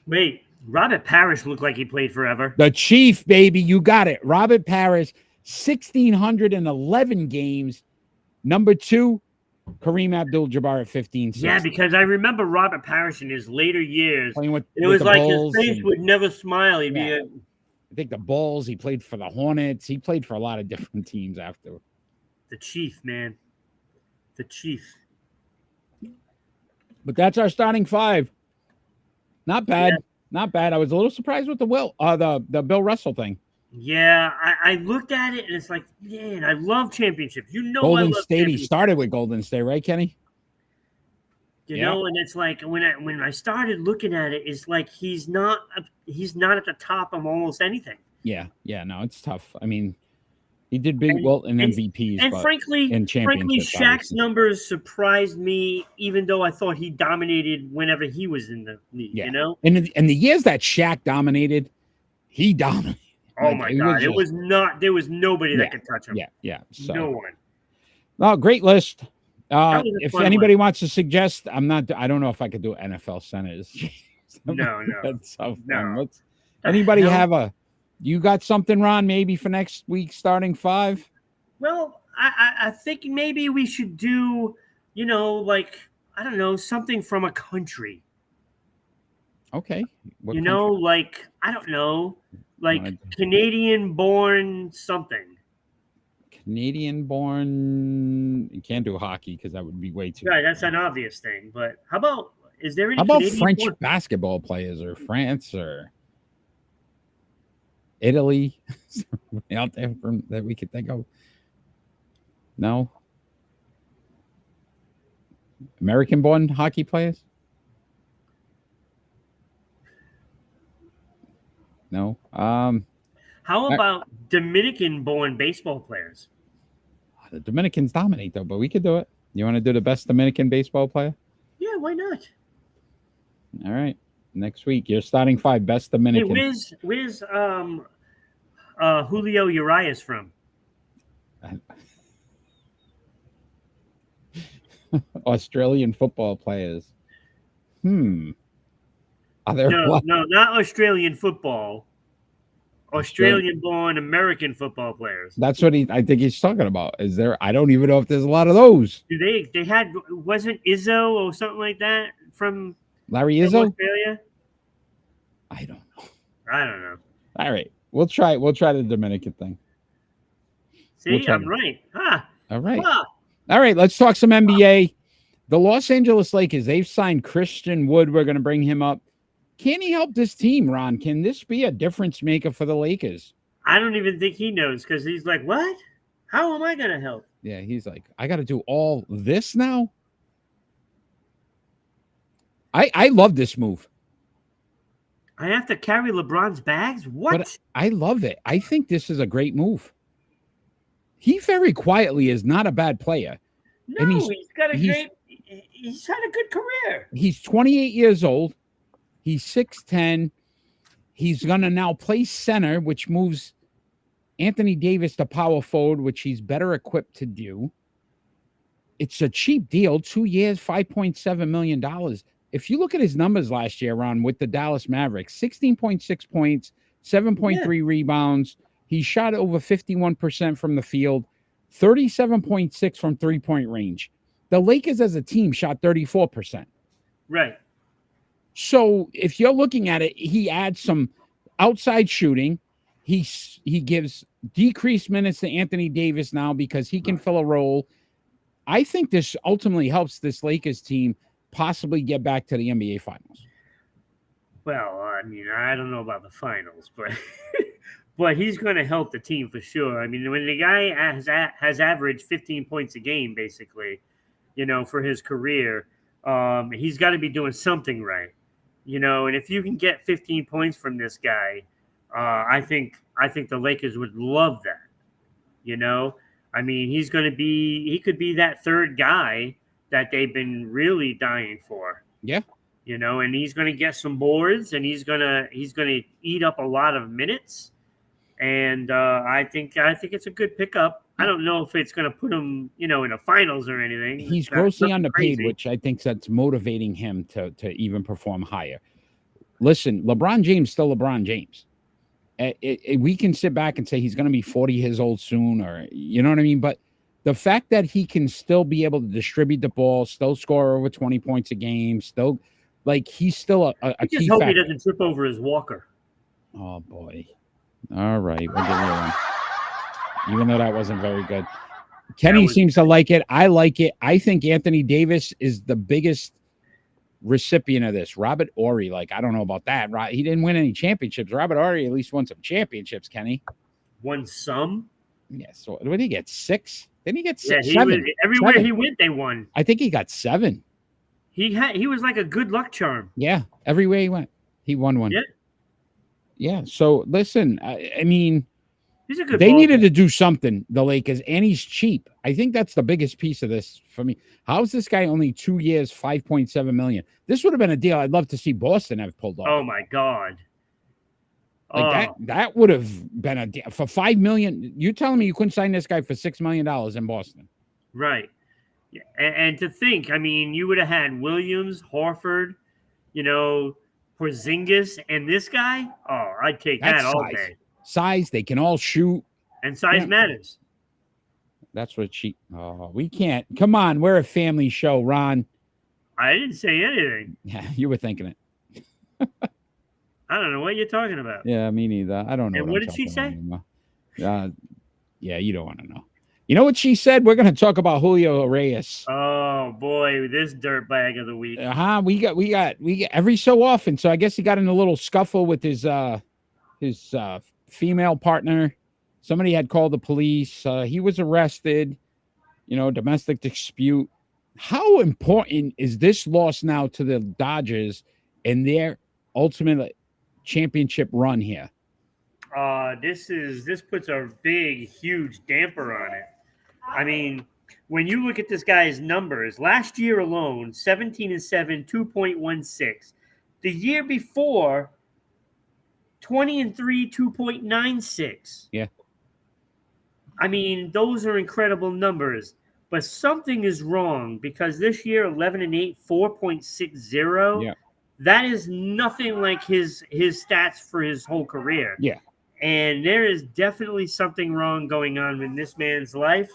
Wait, Robert Parrish looked like he played forever. The Chief, baby. You got it. Robert Parrish, 1,611 games. Number 2, Kareem Abdul-Jabbar at 15. Yeah, because I remember Robert Parrish in his later years. Playing with It was the like Bulls his face and- would never smile. He'd Yeah. be I think the Bulls. He played for the Hornets. He played for a lot of different teams after. the Chief, man. The Chief. But that's our starting 5. Not bad. Yeah. Not bad. I was a little surprised with the Bill Russell thing. Yeah, I looked at it and it's like, man, I love championships. I Golden love State. He championships. started with Golden State, right, Kenny? You know, and it's like when I started looking at it, it's like he's not at the top of almost anything. Yeah. No, it's tough. I mean, he did big in MVPs, And but frankly, in championships, Shaq's obviously. numbers surprised me, even though I thought he dominated whenever he was in the league. Yeah. You know, And in the years that Shaq dominated, he dominated. oh my God, there was nobody that could touch him. Yeah. So, No one. well, great list. That was a If fun anybody wants to suggest, I don't know if I could do NFL centers. No. That's so fun. No. Anybody hell? have you got something, Ron, maybe for next week starting 5? Well, I think maybe we should do, like, I don't know, something from a country. Okay. What Like, I don't know, like Wanna- Canadian-born something. Canadian born? You can't do hockey because that would be way too. Right, that's an obvious thing. But how about, is there any How about Canadian French born- basketball players or France or Italy out there that we could think of? No. American born hockey players? No. How about Dominican-born baseball players? The Dominicans dominate though, but we could do it. You want to do the best Dominican baseball player? Yeah, why not? All right. Next week, you're starting 5 best Hey, Dominican. where's Julio Urias from? Australian football players. Are there No, not Australian football. Australian-born American football players. That's what I think he's talking about. Is there? I don't even know if there's a lot of those. Do they had wasn't Izzo or something like that from Larry from Izzo? Australia? I don't know. I don't know. All right, we'll try the Dominican thing. See, We'll try I'm to- right. Huh. All right. Huh. All right, let's talk some NBA. The Los Angeles Lakers, they've signed Christian Wood. We're going to bring him up. Can he help this team, Ron? Can this be a difference maker for the Lakers? I don't even think he knows because he's like, what? How am I going to help? Yeah, he's like, I got to do all this now? I love this move. I have to carry LeBron's bags? What? But I love it. I think this is a great move. he very quietly is not a bad player. No, And he's had a good career. He's 28 years old. He's 6'10". He's going to now play center, which moves Anthony Davis to power forward, which he's better equipped to do. It's a cheap deal, 2 years, $5.7 million. If you look at his numbers last year, Ron, with the Dallas Mavericks, 16.6 points, 7.3 rebounds. He shot over 51% from the field, 37.6 from three-point range. The Lakers as a team shot 34%. Right. So if you're looking at it, he adds some outside shooting. He gives decreased minutes to Anthony Davis now because he can fill a role. I think this ultimately helps this Lakers team possibly get back to the NBA Finals. Well, I mean, I don't know about the finals, but but he's going to help the team for sure. I mean, when the guy has averaged 15 points a game, basically, for his career, he's got to be doing something right, And if you can get 15 points from this guy, I think the Lakers would love that. I mean, he could be that third guy that they've been really dying for. Yeah. And he's going to get some boards, and he's going to eat up a lot of minutes. And I think it's a good pickup. I don't know if it's going to put him, in the finals or anything. He's grossly underpaid, which I think that's motivating him to even perform higher. Listen, LeBron James still LeBron James. We can sit back and say he's going to be 40 years old soon, or you know what I mean? But the fact that he can still be able to distribute the ball, still score over 20 points a game, still he's still a key just hope factor. He doesn't trip over his walker. Oh boy. All right. We'll give you one. Even though that wasn't very good. Kenny seems to like it. I like it. I think Anthony Davis is the biggest recipient of this. Robert Horry, I don't know about that. He didn't win any championships. Robert Horry at least won some championships, Kenny. Won some? Yeah. So what did he get? 6? Didn't he get 6? Yeah, 7? Everywhere 7. he went, they won. I think he got 7. He was like a good luck charm. Yeah. Everywhere he went, he won one. Yeah. Yeah. So listen, I mean, he's a good they needed player. to do something, the Lakers, and he's cheap. I think that's the biggest piece of this for me. How's this guy only 2 years, $5.7 million? This would have been a deal I'd love to see Boston have pulled off. Oh my God. That would have been a deal for $5 million. You telling me you couldn't sign this guy for $6 million in Boston? Right. Yeah. And to think, I mean, you would have had Williams, Horford, Porzingis, and this guy. Oh, I'd take that all day. Size, they can all shoot. And size matters. That's what we can't. Come on, we're a family show, Ron. I didn't say anything. Yeah, you were thinking it. I don't know what you're talking about. Yeah, me neither. I don't know. And what did she say? Yeah, you don't want to know. You know what she said? We're going to talk about Julio Reyes. Oh boy, this dirtbag of the week. We got every so often. So I guess he got in a little scuffle with his female partner. Somebody had called the police. He was arrested. Domestic dispute. How important is this loss now to the Dodgers and their ultimate championship run here? This puts a big, huge damper on it. I mean, when you look at this guy's numbers, last year alone, 17-7, 2.16. The year before, 20-3, 2.96. Yeah. I mean, those are incredible numbers, but something is wrong because this year, 11-8, 4.60. Yeah. That is nothing like his stats for his whole career. Yeah. And there is definitely something wrong going on in this man's life,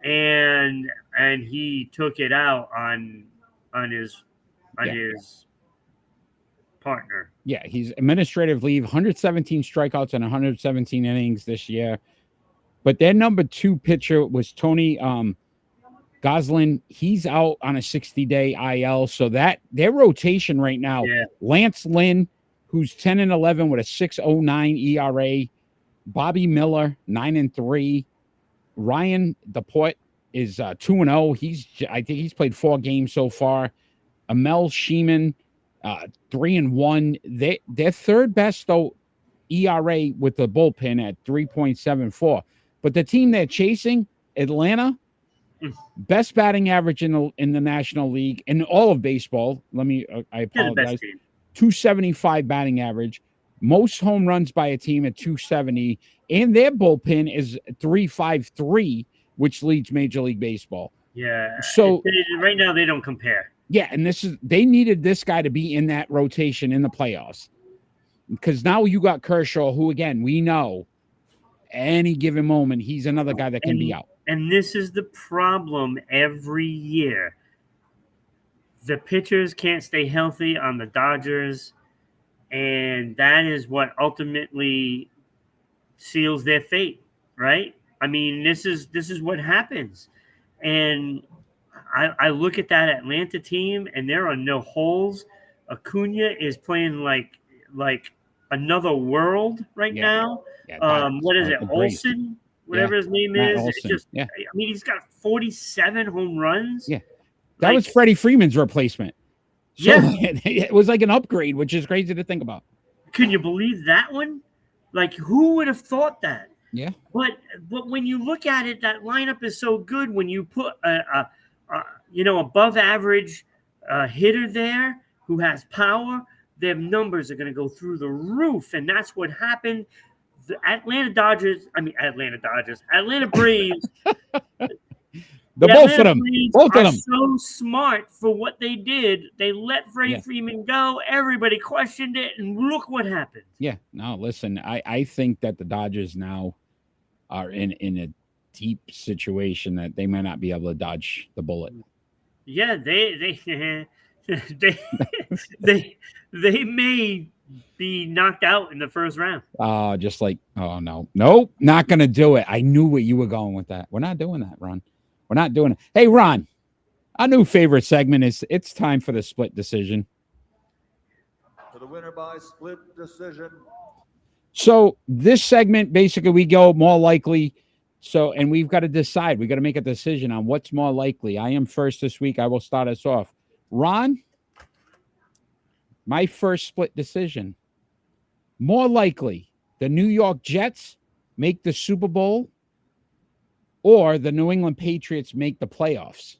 and he took it out on his partner. Yeah, he's administrative leave, 117 strikeouts and 117 innings this year. But their number 2 pitcher was Tony Goslin. He's out on a 60-day IL, so that their rotation right now. Yeah. Lance Lynn, who's 10-11 with a 6.09 ERA. Bobby Miller, 9-3. Ryan DePort is 2-0. I think he's played 4 games so far. Amel Sheeman, 3-1. Their third best though ERA with the bullpen at 3.74. But the team they're chasing, Atlanta, Mm. best batting average in the National League in all of baseball. I They're the best apologize. team. 275 batting average, most home runs by a team at 270, and their bullpen is 353, which leads Major League Baseball. Yeah. So Right now they don't compare. yeah, and they needed this guy to be in that rotation in the playoffs. Because now you got Kershaw, who again we know any given moment he's another guy that can be out. And this is the problem every year. The pitchers can't stay healthy on the Dodgers, and that is what ultimately seals their fate, right? I mean, this is what happens. And I look at that Atlanta team, and there are no holes. Acuna is playing like another world right now. Yeah, What is it, great. Olsen? Whatever his name Matt is. Olson. It's just, I mean, he's got 47 home runs. Yeah. That was Freddie Freeman's replacement. So it was like an upgrade, which is crazy to think about. Can you believe that one? Like, who would have thought that? Yeah. But when you look at it, that lineup is so good. When you put a above average hitter there who has power, their numbers are going to go through the roof, and that's what happened. The Atlanta Braves. Both of them so smart for what they did. They let Freddie Freeman go. Everybody questioned it, and look what happened. Yeah. No, listen, I think that the Dodgers now are in a deep situation that they might not be able to dodge the bullet. Yeah, they may be knocked out in the first round. Nope, not gonna do it. I knew where you were going with that. We're not doing that, Ron. We're not doing it. Hey, Ron, our new favorite segment is it's time for the split decision. For the winner by split decision. So this segment, basically, we go more likely. So, and we've got to decide. We got to make a decision on what's more likely. I am first this week. I will start us off. Ron, my first split decision. More likely, the New York Jets make the Super Bowl or the New England Patriots make the playoffs.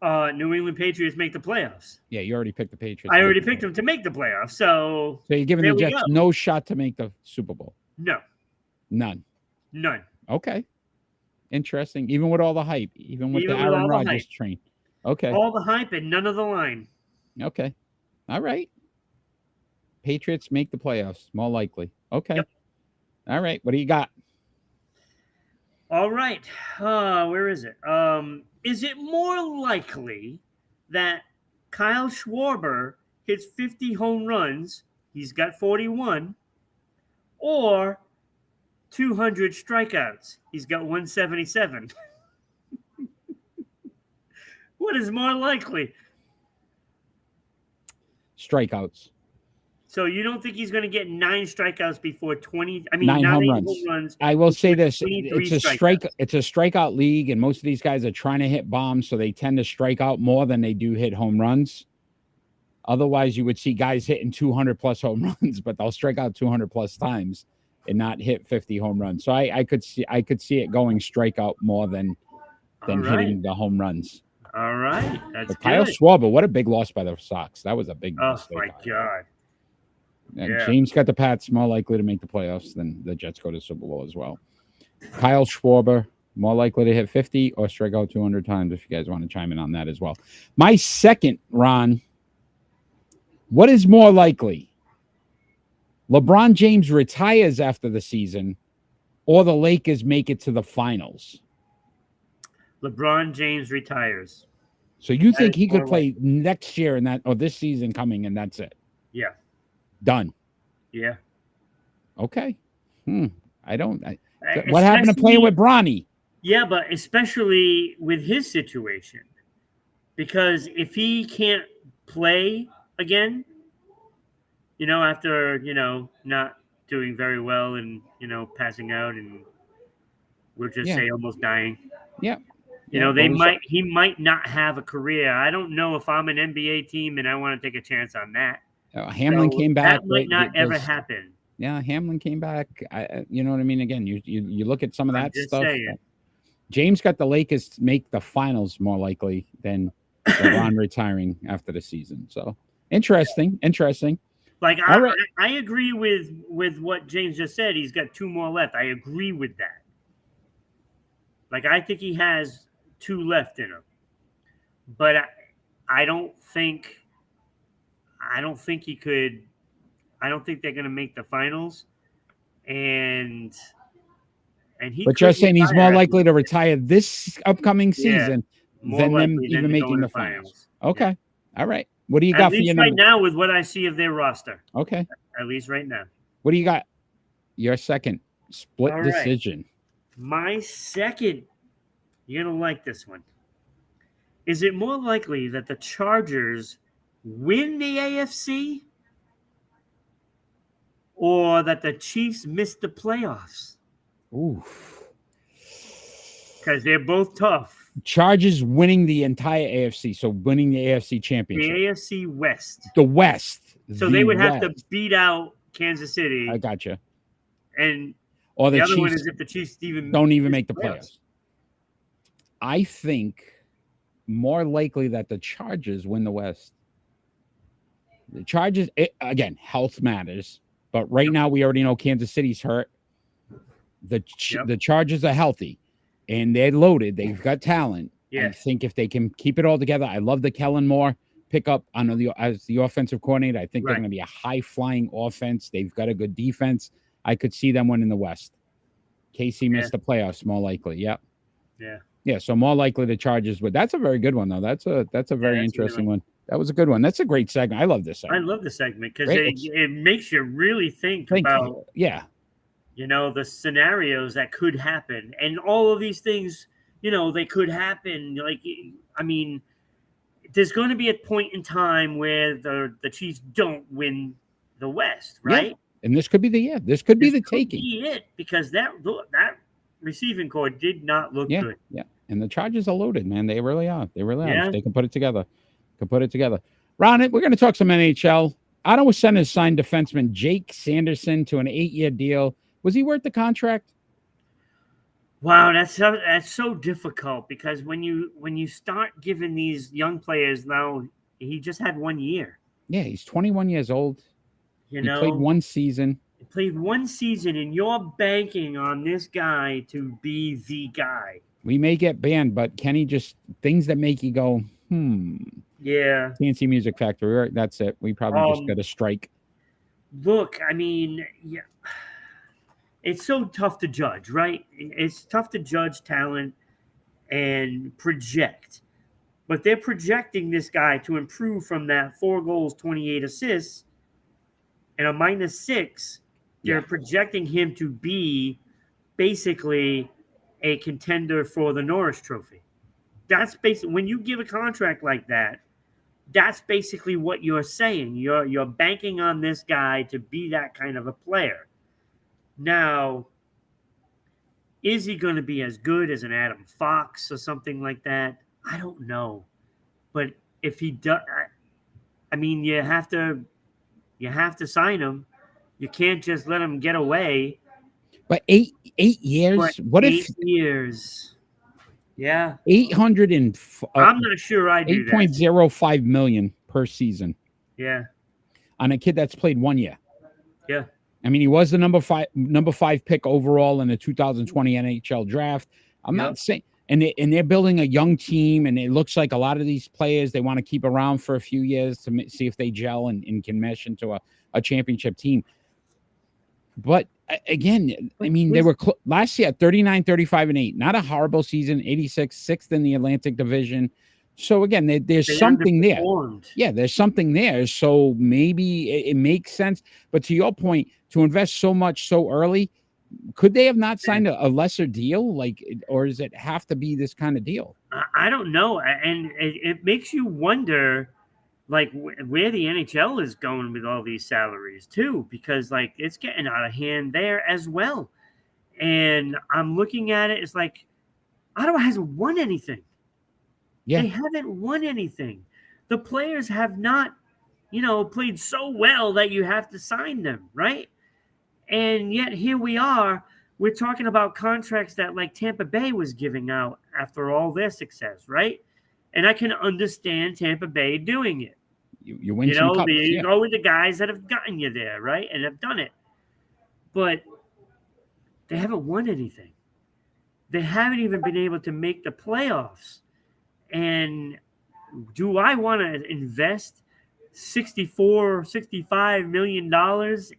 New England Patriots make the playoffs. Yeah, you already picked the Patriots. I already picked them to make the playoffs. So you're giving the Jets no shot to make the Super Bowl? No. None. Okay. Interesting. Even with all the hype, even with the Aaron Rodgers train. Okay. All the hype and none of the line. Okay. All right. Patriots make the playoffs, more likely. Okay. Yep. All right. What do you got? All right. Where is it? Is it more likely that Kyle Schwarber hits 50 home runs? He's got 41. Or 200 strikeouts. He's got 177. What is more likely? Strikeouts. So you don't think he's going to get 9 strikeouts before 20? I mean, 9 home runs. I will say this: it's a strikeout league, and most of these guys are trying to hit bombs, so they tend to strike out more than they do hit home runs. Otherwise, you would see guys hitting 200 plus home runs, but they'll strike out 200 plus times and not hit 50 home runs. So I could see it going strikeout more than hitting the home runs. All right, that's good. Kyle Schwarber, what a big loss by the Sox. That was a big mistake. Oh my God. And James got the Pats more likely to make the playoffs than the Jets go to Super Bowl as well. Kyle Schwarber, more likely to hit 50 or strike out 200 times, if you guys want to chime in on that as well. My second, Ron, what is more likely? LeBron James retires after the season or the Lakers make it to the finals? LeBron James retires. So you think he could play next year or this season coming, and that's it? Yeah. Done. Yeah. Okay. What happened to playing with Bronny? Yeah, but especially with his situation, because if he can't play again, after not doing very well and passing out and we'll just say almost dying. Yeah. He might not have a career. I don't know if I'm an NBA team and I want to take a chance on that. Hamlin came back. That might not ever happen. Yeah, Hamlin came back. You know what I mean? Again, you look at some of I'm that just stuff. saying. James got the Lakers to make the finals more likely than LeBron retiring after the season. So interesting. Like All right. I agree with what James just said. He's got 2 more left. I agree with that. Like I think he has 2 left in him, but I don't think he could. I don't think they're going to make the finals, and he But could you're saying he's more retire. likely to retire this upcoming Yeah, season more than them likely even than to go making in the the finals. finals. Okay. All right. What do you At got for your least right number? now, with what I see of their roster. Okay. At least right now. What do you got? Your second split All right. decision. My second, you're going to like this one. Is it more likely that the Chargers win the AFC or that the Chiefs miss the playoffs? Oof. Because they're both tough. Chargers winning the entire AFC, so winning the AFC The championship. AFC West. The West. So they would have to beat out Kansas City. I gotcha. And or the the other one Chiefs is if the Chiefs don't even make the playoffs. I think more likely that the Chargers win the West. The Chargers, again, health matters, but right now we already know Kansas City's hurt. The Chargers are healthy, and they're loaded. They've got talent. I think if they can keep it all together, I love the Kellen Moore pickup as the offensive coordinator. I think they're going to be a high-flying offense. They've got a good defense. I could see them winning the West. KC missed the playoffs, more likely. Yep. Yeah. So more likely the Chargers would. That's a very good one, though. That's a very interesting one. That was a good one. That's a great segment. I love this segment. I love the segment because it makes you really think about the scenarios that could happen, and all of these things. They could happen. Like, I mean, there's going to be a point in time where the Chiefs don't win the West, right? Yeah. And this could be the year. This could be the taking. Be it, because that receiving core did not look good. Yeah. And the Chargers are loaded, man. They really are. They really are. Yeah. If they can put it together. Ron, we're going to talk some NHL. Ottawa Senators signed defenseman Jake Sanderson to an 8-year deal. Was he worth the contract? Wow, that's so difficult because when you start giving these young players now, he just had 1 year. Yeah, he's 21 years old. He played one season. And you're banking on this guy to be the guy. We may get banned, but Kenny, just things that make you go, Yeah. TNC Music Factory. Right, that's it. We probably just got a strike. Look, I mean, yeah. It's so tough to judge, right? It's tough to judge talent and project. But they're projecting this guy to improve from that 4 goals, 28 assists, and a -6. They're projecting him to be basically a contender for the Norris Trophy. That's basically, when you give a contract like that, that's basically what you're saying. You're banking on this guy to be that kind of a player. Now, is he going to be as good as an Adam Fox or something like that? I don't know. But if he does, I mean, you have to sign him. You can't just let him get away. But 8 years? What 8 years? Yeah. 800 and I'm not sure I do 8.05 million per season. Yeah. On a kid that's played 1 year. Yeah. I mean, he was the number five pick overall in the 2020 NHL draft. I'm not saying, and they're building a young team, and it looks like a lot of these players they want to keep around for a few years to see if they gel and can mesh into a championship team. But again, I mean, they were last year 39, 35, and 8. Not a horrible season. 86, 6th in the Atlantic Division. So again, there's something there. Yeah, there's something there. So maybe it makes sense. But to your point, to invest so much so early, could they have not signed a lesser deal? Or does it have to be this kind of deal? I don't know. And it makes you wonder, where the NHL is going with all these salaries too, because it's getting out of hand there as well. And I'm looking at it, it's like Ottawa hasn't won anything. Yeah. They haven't won anything. The players have not, played so well that you have to sign them, right? And yet here we are. We're talking about contracts that like Tampa Bay was giving out after all their success, right? And I can understand Tampa Bay doing it. You win some cups. You go with the guys that have gotten you there, right? And have done it. But they haven't won anything. They haven't even been able to make the playoffs. And do I want to invest $65 million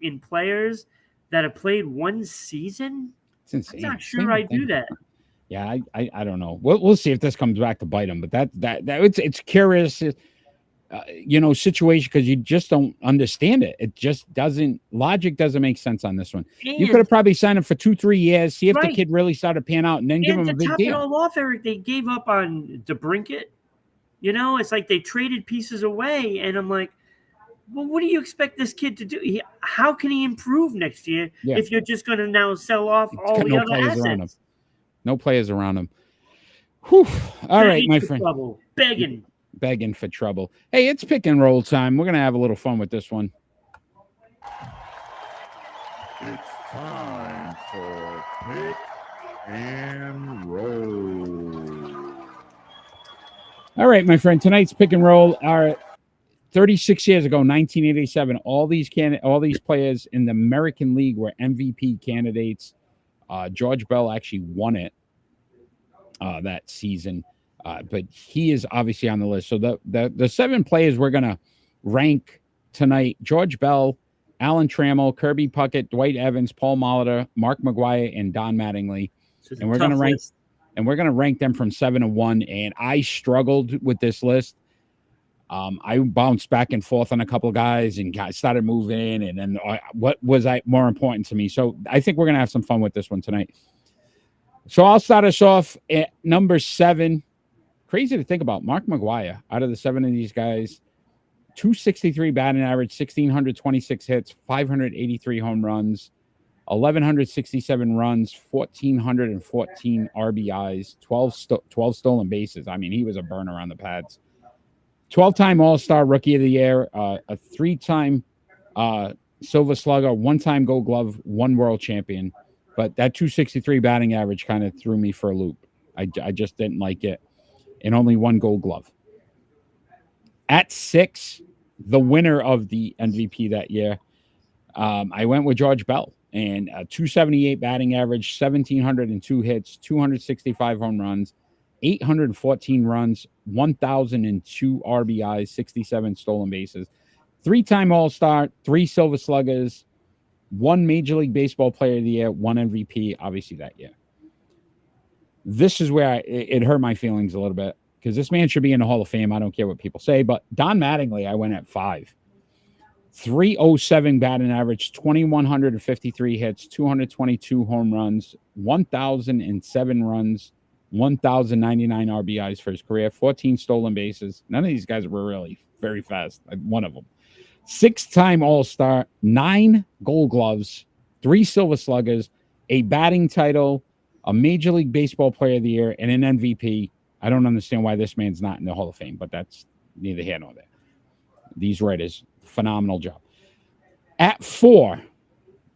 in players that have played one season? It's insane. I'm not sure I do that. Yeah, I don't know. We'll see if this comes back to bite them. But that it's curious, situation, because you just don't understand it. It just doesn't. Logic doesn't make sense on this one. You could have probably signed him for 2-3 years, see if the kid really started pan out, and then give him a big deal. To top it all off, Eric, they gave up on DeBrincat. It's like they traded pieces away, and I'm like, well, what do you expect this kid to do? How can he improve next year if you're just going to now sell off all the other assets? Around him. No players around him. Whew. All right, my friend. Trouble. Begging for trouble. Hey, it's pick and roll time. We're going to have a little fun with this one. It's time for pick and roll. All right, my friend. Tonight's pick and roll are 36 years ago, 1987. All these players in the American League were MVP candidates. George Bell actually won it that season, but he is obviously on the list. So the 7 players we're gonna rank tonight: George Bell, Alan Trammell, Kirby Puckett, Dwight Evans, Paul Molitor, Mark McGwire, and Don Mattingly. And we're gonna rank them from 7 to 1. And I struggled with this list. I bounced back and forth on a couple of guys and started moving. And then what was more important to me? So I think we're going to have some fun with this one tonight. So I'll start us off at number 7. Crazy to think about. Mark McGwire, out of the 7 of these guys, 263 batting average, 1,626 hits, 583 home runs, 1,167 runs, 1,414 RBIs, 12 stolen bases. I mean, he was a burner on the pads. 12-time All-Star Rookie of the Year, a 3-time Silver Slugger, 1-time Gold Glove, 1 World Champion. But that 263 batting average kind of threw me for a loop. I just didn't like it. And only 1 Gold Glove. At 6, the winner of the MVP that year, I went with George Bell. And a 278 batting average, 1,702 hits, 265 home runs, 814 runs, 1,002 RBIs, 67 stolen bases, 3-time All-Star, 3 Silver Sluggers, 1 Major League Baseball Player of the Year, 1 MVP, obviously that year. This is where it hurt my feelings a little bit, because this man should be in the Hall of Fame. I don't care what people say, but Don Mattingly, I went at 5. 307 batting average, 2,153 hits, 222 home runs, 1,007 runs, 1,099 RBIs for his career, 14 stolen bases. None of these guys were really very fast. One of them. 6-time All-Star, 9 Gold Gloves, 3 Silver Sluggers, a batting title, a Major League Baseball Player of the Year, and an MVP. I don't understand why this man's not in the Hall of Fame, but that's neither here nor there. These writers, phenomenal job. At 4,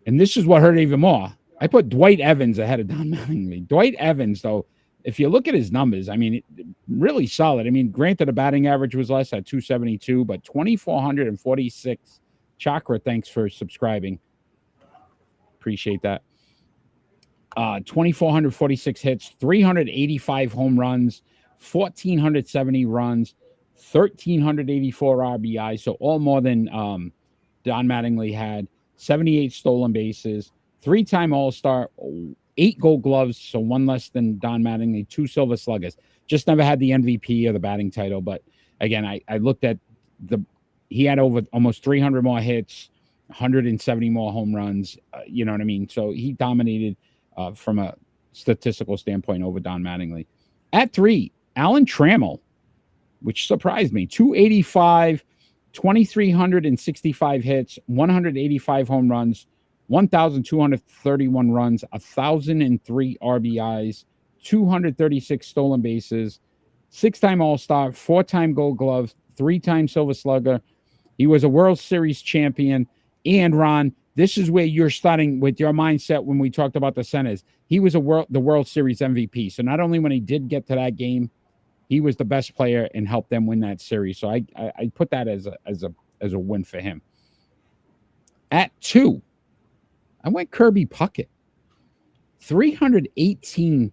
and this is what hurt even more, I put Dwight Evans ahead of Don Mattingly. Dwight Evans, though, if you look at his numbers, I mean, really solid. I mean, granted, the batting average was less at 272, but 2,446. Chakra, thanks for subscribing. Appreciate that. 2,446 hits, 385 home runs, 1,470 runs, 1,384 RBI. So all more than Don Mattingly had. 78 stolen bases, 3-time All-Star, 8 Gold Gloves, so 1 less than Don Mattingly, 2 Silver Sluggers. Just never had the MVP or the batting title. But again, I looked at he had over almost 300 more hits, 170 more home runs. You know what I mean? So he dominated from a statistical standpoint over Don Mattingly. At 3, Alan Trammell, which surprised me. 285, 2,365 hits, 185 home runs, 1,231 runs, 1,003 RBIs, 236 stolen bases, 6-time All-Star, 4-time Gold Glove, 3-time Silver Slugger. He was a World Series champion. And Ron, This is where you're starting with your mindset when we talked about the centers. He was the World Series MVP. So not only when he did get to that game, he was the best player and helped them win that series. So I put that as a win for him. At 2, I went Kirby Puckett. 318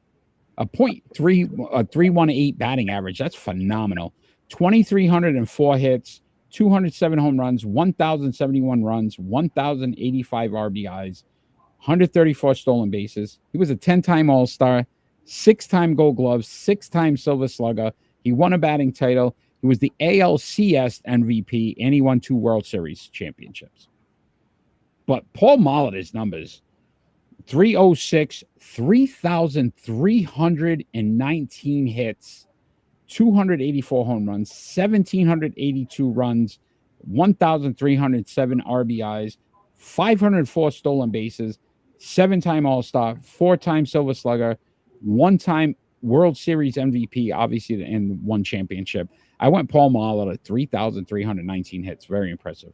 a .318 batting average. That's phenomenal. 2,304 hits, 207 home runs, 1,071 runs, 1,085 RBIs, 134 stolen bases. He was a 10-time All-Star, 6-time Gold Glove, 6-time Silver Slugger. He won a batting title. He was the ALCS MVP, and he won 2 World Series championships. But Paul Molitor's numbers, 306, 3,319 hits, 284 home runs, 1,782 runs, 1,307 RBIs, 504 stolen bases, 7-time All-Star, 4-time Silver Slugger, 1-time World Series MVP, obviously, and 1 championship. I went Paul Molitor, 3,319 hits. Very impressive.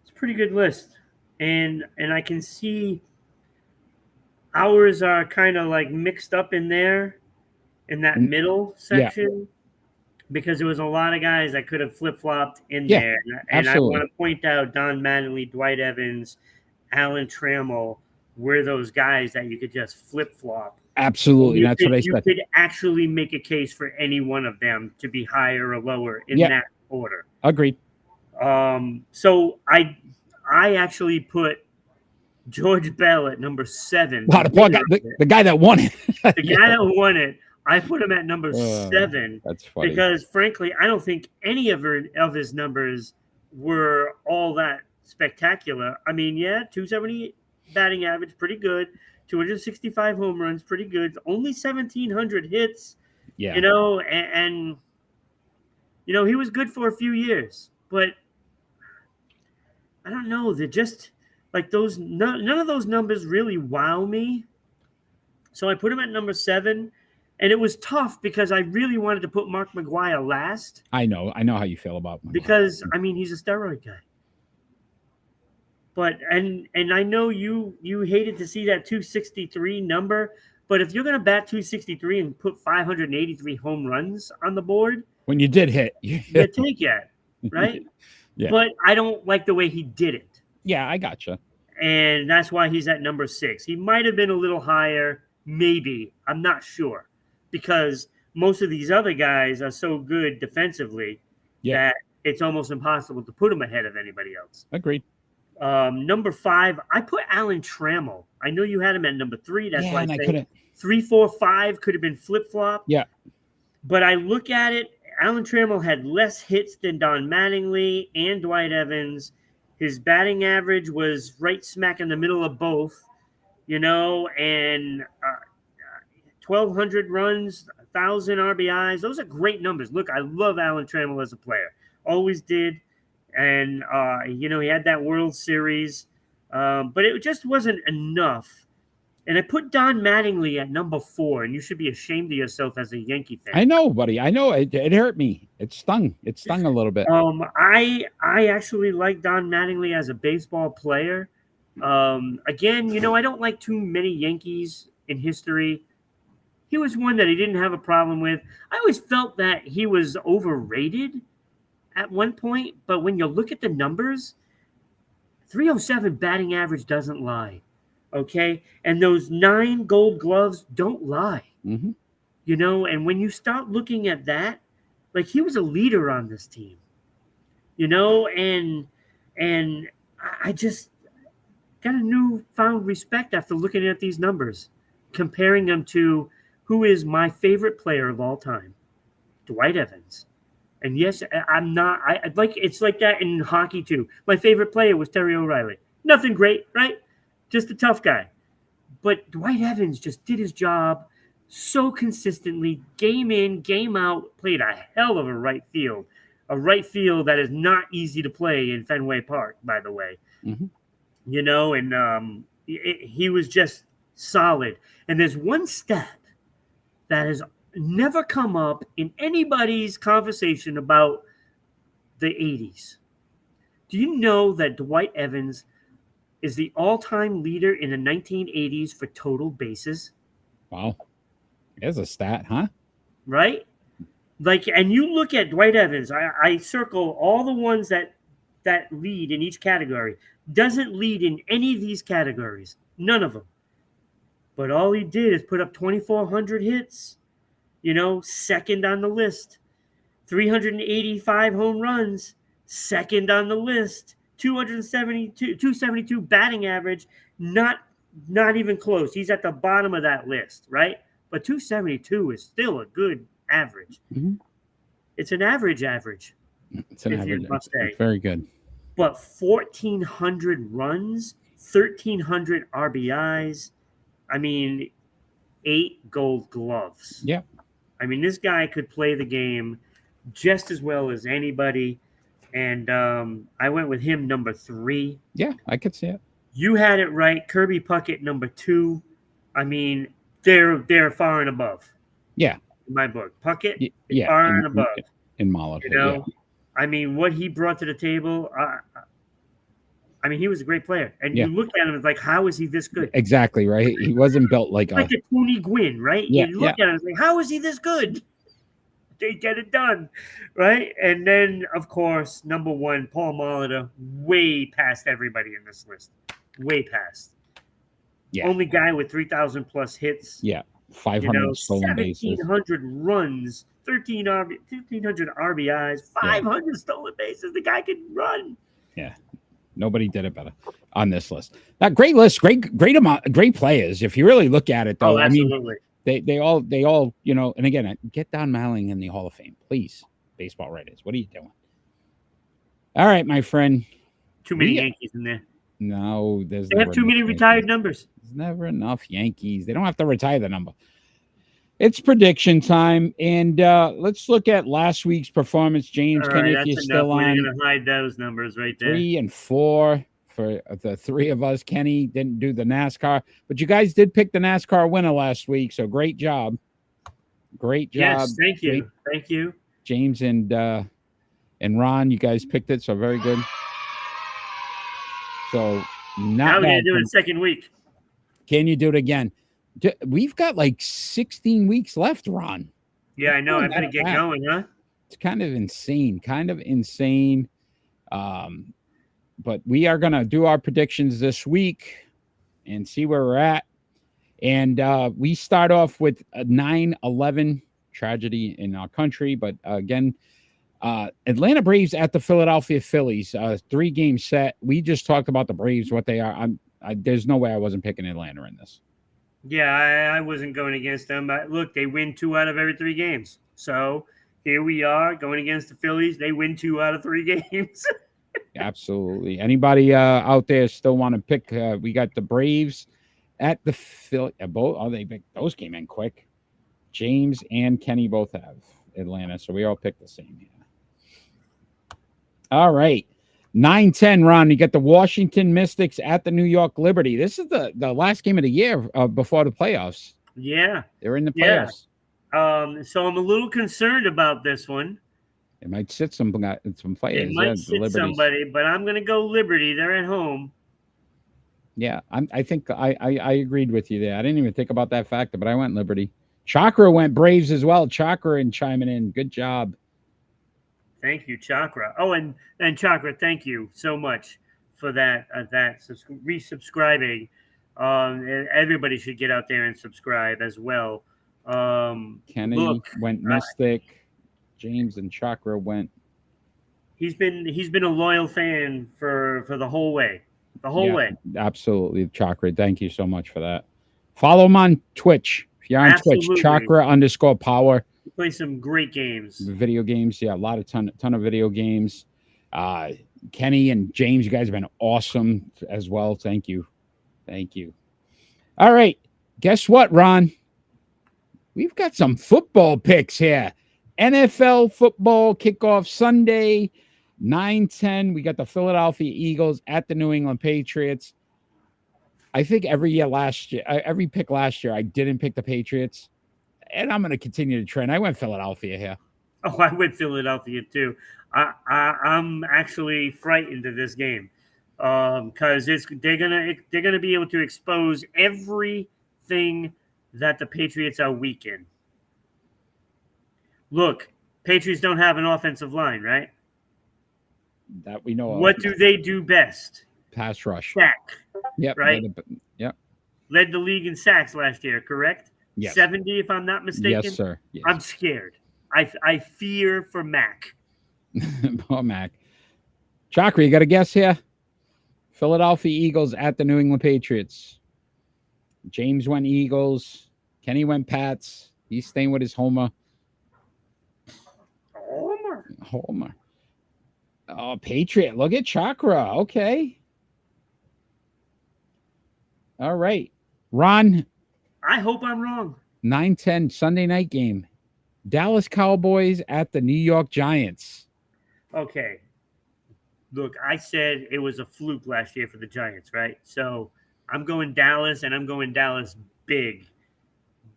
It's a pretty good list. And I can see ours are kind of like mixed up in there in that middle section because there was a lot of guys that could have flip-flopped in there. And I want to point out Don Mattingly, Dwight Evans, Alan Trammell were those guys that you could just flip-flop. Absolutely. That's what I said. You could actually make a case for any one of them to be higher or lower in that order. Agreed. So I actually put George Bell at number 7. Wow, the guy that won it. The guy that won it, I put him at number 7. That's funny. Because, frankly, I don't think any of his numbers were all that spectacular. I mean, 270 batting average, pretty good. 265 home runs, pretty good. Only 1,700 hits. Yeah. And he was good for a few years. But I don't know. They're just like those. None of those numbers really wow me. So I put him at number 7. And it was tough because I really wanted to put Mark McGwire last. I know how you feel about McGwire. Because, I mean, he's a steroid guy. But, and I know you hated to see that 263 number, but if you're going to bat 263 and put 583 home runs on the board. When you did hit. You take it, right? Yeah. But I don't like the way he did it. Yeah, I gotcha. And that's why he's at number 6. He might have been a little higher, maybe. I'm not sure. Because most of these other guys are so good defensively that it's almost impossible to put them ahead of anybody else. Agreed. Number 5, I put Alan Trammell. I know you had him at number 3. That's why I say 3, 4, 5 could have been flip-flop. Yeah. But I look at it, Alan Trammell had less hits than Don Mattingly and Dwight Evans. His batting average was right smack in the middle of both, and 1,200 runs, 1,000 RBIs. Those are great numbers. Look, I love Alan Trammell as a player. Always did. And, he had that World Series. But it just wasn't enough. And I put Don Mattingly at number 4, and you should be ashamed of yourself as a Yankee fan. I know, buddy. I know. It hurt me. It stung. It stung a little bit. I actually like Don Mattingly as a baseball player. Again, I don't like too many Yankees in history. He was one that he didn't have a problem with. I always felt that he was overrated at one point, but when you look at the numbers, 307 batting average doesn't lie, okay? And those 9 Gold Gloves don't lie, mm-hmm. And when you start looking at that, like he was a leader on this team, and I just got a newfound respect after looking at these numbers, comparing them to who is my favorite player of all time, Dwight Evans. And yes, I'm not. I'd like it's like that in hockey too. My favorite player was Terry O'Reilly. Nothing great, right? Just a tough guy. But Dwight Evans just did his job so consistently, game in, game out. Played a hell of a right field that is not easy to play in Fenway Park, by the way. Mm-hmm. And he was just solid. And there's one stat that has never come up in anybody's conversation about the 80s. Do you know that Dwight Evans is the all-time leader in the 1980s for total bases. Wow. There's a stat, huh? Right? Like, and you look at Dwight Evans, I circle all the ones that lead in each category. Doesn't lead in any of these categories. None of them. But all he did is put up 2,400 hits. Second on the list. 385 home runs, second on the list. 272 batting average, not even close. He's at the bottom of that list, right? But 272 is still a good average. Mm-hmm. It's an average. It's an average. It's very good. But 1,400 runs, 1,300 RBIs. I mean, 8 Gold Gloves. Yeah. I mean, this guy could play the game just as well as anybody. And I went with him number 3. Yeah, I could see it. You had it right. Kirby Puckett number 2. I mean, they're far and above. Yeah. In my book. Puckett, yeah, far and above. In Molitor, yeah. I mean, what he brought to the table, I mean, he was a great player. And you look at him, it's like, how is he this good? Exactly, right? He wasn't built like a Tony Gwynn, right? Yeah, you look at him, it's like, how is he this good? They get it done, right? And then, of course, number 1, Paul Molitor, way past everybody in this list. Way past. Yeah. Only guy with 3,000 plus hits. Yeah. 500 stolen bases. 1,700 runs, 1,300 RBIs, 500 stolen bases. The guy can run. Yeah. Nobody did it better on this list. That great list, great amount, great players. If you really look at it, though, absolutely. I mean, they all, and again, get Don Malling in the Hall of Fame, please. Baseball writers, what are you doing? All right, my friend. Too many Yankees in there. No, they have too many retired numbers. There's never enough Yankees. They don't have to retire the number. It's prediction time, and let's look at last week's performance. James, Kenny, if you're still on. We're going to hide those numbers right there. 3 and 4 for the 3 of us. Kenny didn't do the NASCAR, but you guys did pick the NASCAR winner last week, so great job. Great job. Yes, thank you. Thank you. James and Ron, you guys picked it, so very good. So now we're going to do it second week. Can you do it again? We've got like 16 weeks left, Ron. Yeah, I know. I better get going, huh? It's kind of insane. But we are going to do our predictions this week and see where we're at. And we start off with a 9/11 tragedy in our country. But again, Atlanta Braves at the Philadelphia Phillies, 3-game set. We just talked about the Braves, what they are. There's no way I wasn't picking Atlanta in this. Yeah, I wasn't going against them. Look, they win 2 out of every 3 games. So here we are going against the Phillies. They win 2 out of 3 games. Absolutely. Anybody out there still want to pick? We got the Braves at the Phillies. Those came in quick. James and Kenny both have Atlanta, so we all picked the same here. All right. 9-10, Ron. You got the Washington Mystics at the New York Liberty. This is the last game of the year before the playoffs. Yeah. They're in the playoffs. Yeah. So I'm a little concerned about this one. It might sit some players. It might sit somebody, but I'm going to go Liberty. They're at home. Yeah, I think I agreed with you there. I didn't even think about that factor, but I went Liberty. Chakra went Braves as well. Chakra and chiming in. Good job. Thank you, Chakra. Oh, and Chakra, thank you so much for that resubscribing. Everybody should get out there and subscribe as well. Kenny went Mystic. James and Chakra went. He's been a loyal fan for the whole way. The whole way. Absolutely, Chakra. Thank you so much for that. Follow him on Twitch. If you're on Twitch, Chakra_power. We play some great games. Video games, yeah, ton of video games. Kenny and James, you guys have been awesome as well. Thank you. All right. Guess what, Ron? We've got some football picks here. NFL football kickoff Sunday, 9-10. We got the Philadelphia Eagles at the New England Patriots. I think every pick last year, I didn't pick the Patriots. And I'm going to continue to trend. I went Philadelphia here. Oh, I went Philadelphia too. I'm actually frightened of this game. because they're gonna be able to expose everything that the Patriots are weak in. Look, Patriots don't have an offensive line, right? That we know of. What do they do best? Pass rush. Sack, Yep. right? Yep. Led the league in sacks last year, correct? Yes. 70, if I'm not mistaken. Yes, sir. Yes. I'm scared. I fear for Mac. Poor Mac. Chakra, you got a guess here? Philadelphia Eagles at the New England Patriots. James went Eagles. Kenny went Pats. He's staying with his Homer. Homer. Oh, Patriot. Look at Chakra. Okay. All right. Ron. I hope I'm wrong. 9-10 Sunday night game. Dallas Cowboys at the New York Giants. Okay. Look, I said it was a fluke last year for the Giants, right? So I'm going Dallas, and I'm going Dallas big.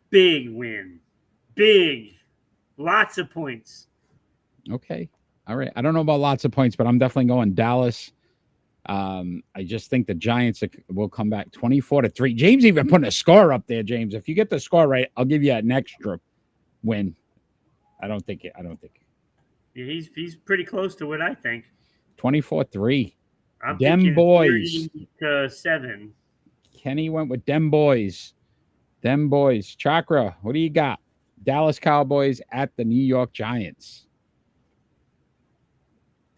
Big win. Big. Lots of points. Okay. All right. I don't know about lots of points, but I'm definitely going Dallas. I just think the Giants will come back 24-3. James even putting a score up there, James. If you get the score right, I'll give you an extra win. I don't think. Yeah, he's pretty close to what I think. 24-3. I'm Dem thinking boys. 30-7. Kenny went with Dem boys. Dem boys. Chakra, what do you got? Dallas Cowboys at the New York Giants.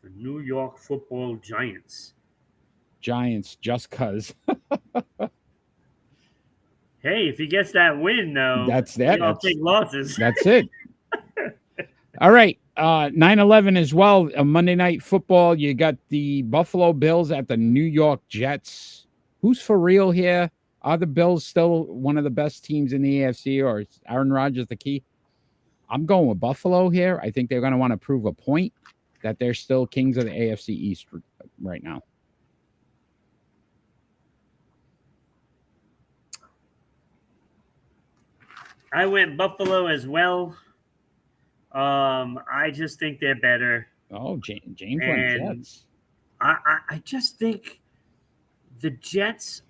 The New York Football Giants. Giants, just cuz. Hey, if he gets that win, though, That's that. I'll take losses. That's it. All right. 9-11 as well. Monday Night Football. You got the Buffalo Bills at the New York Jets. Who's for real here? Are the Bills still one of the best teams in the AFC, or is Aaron Rodgers the key? I'm going with Buffalo here. I think they're going to want to prove a point that they're still kings of the AFC East right now. I went Buffalo as well. I just think they're better. Oh, James went Jets. I just think the Jets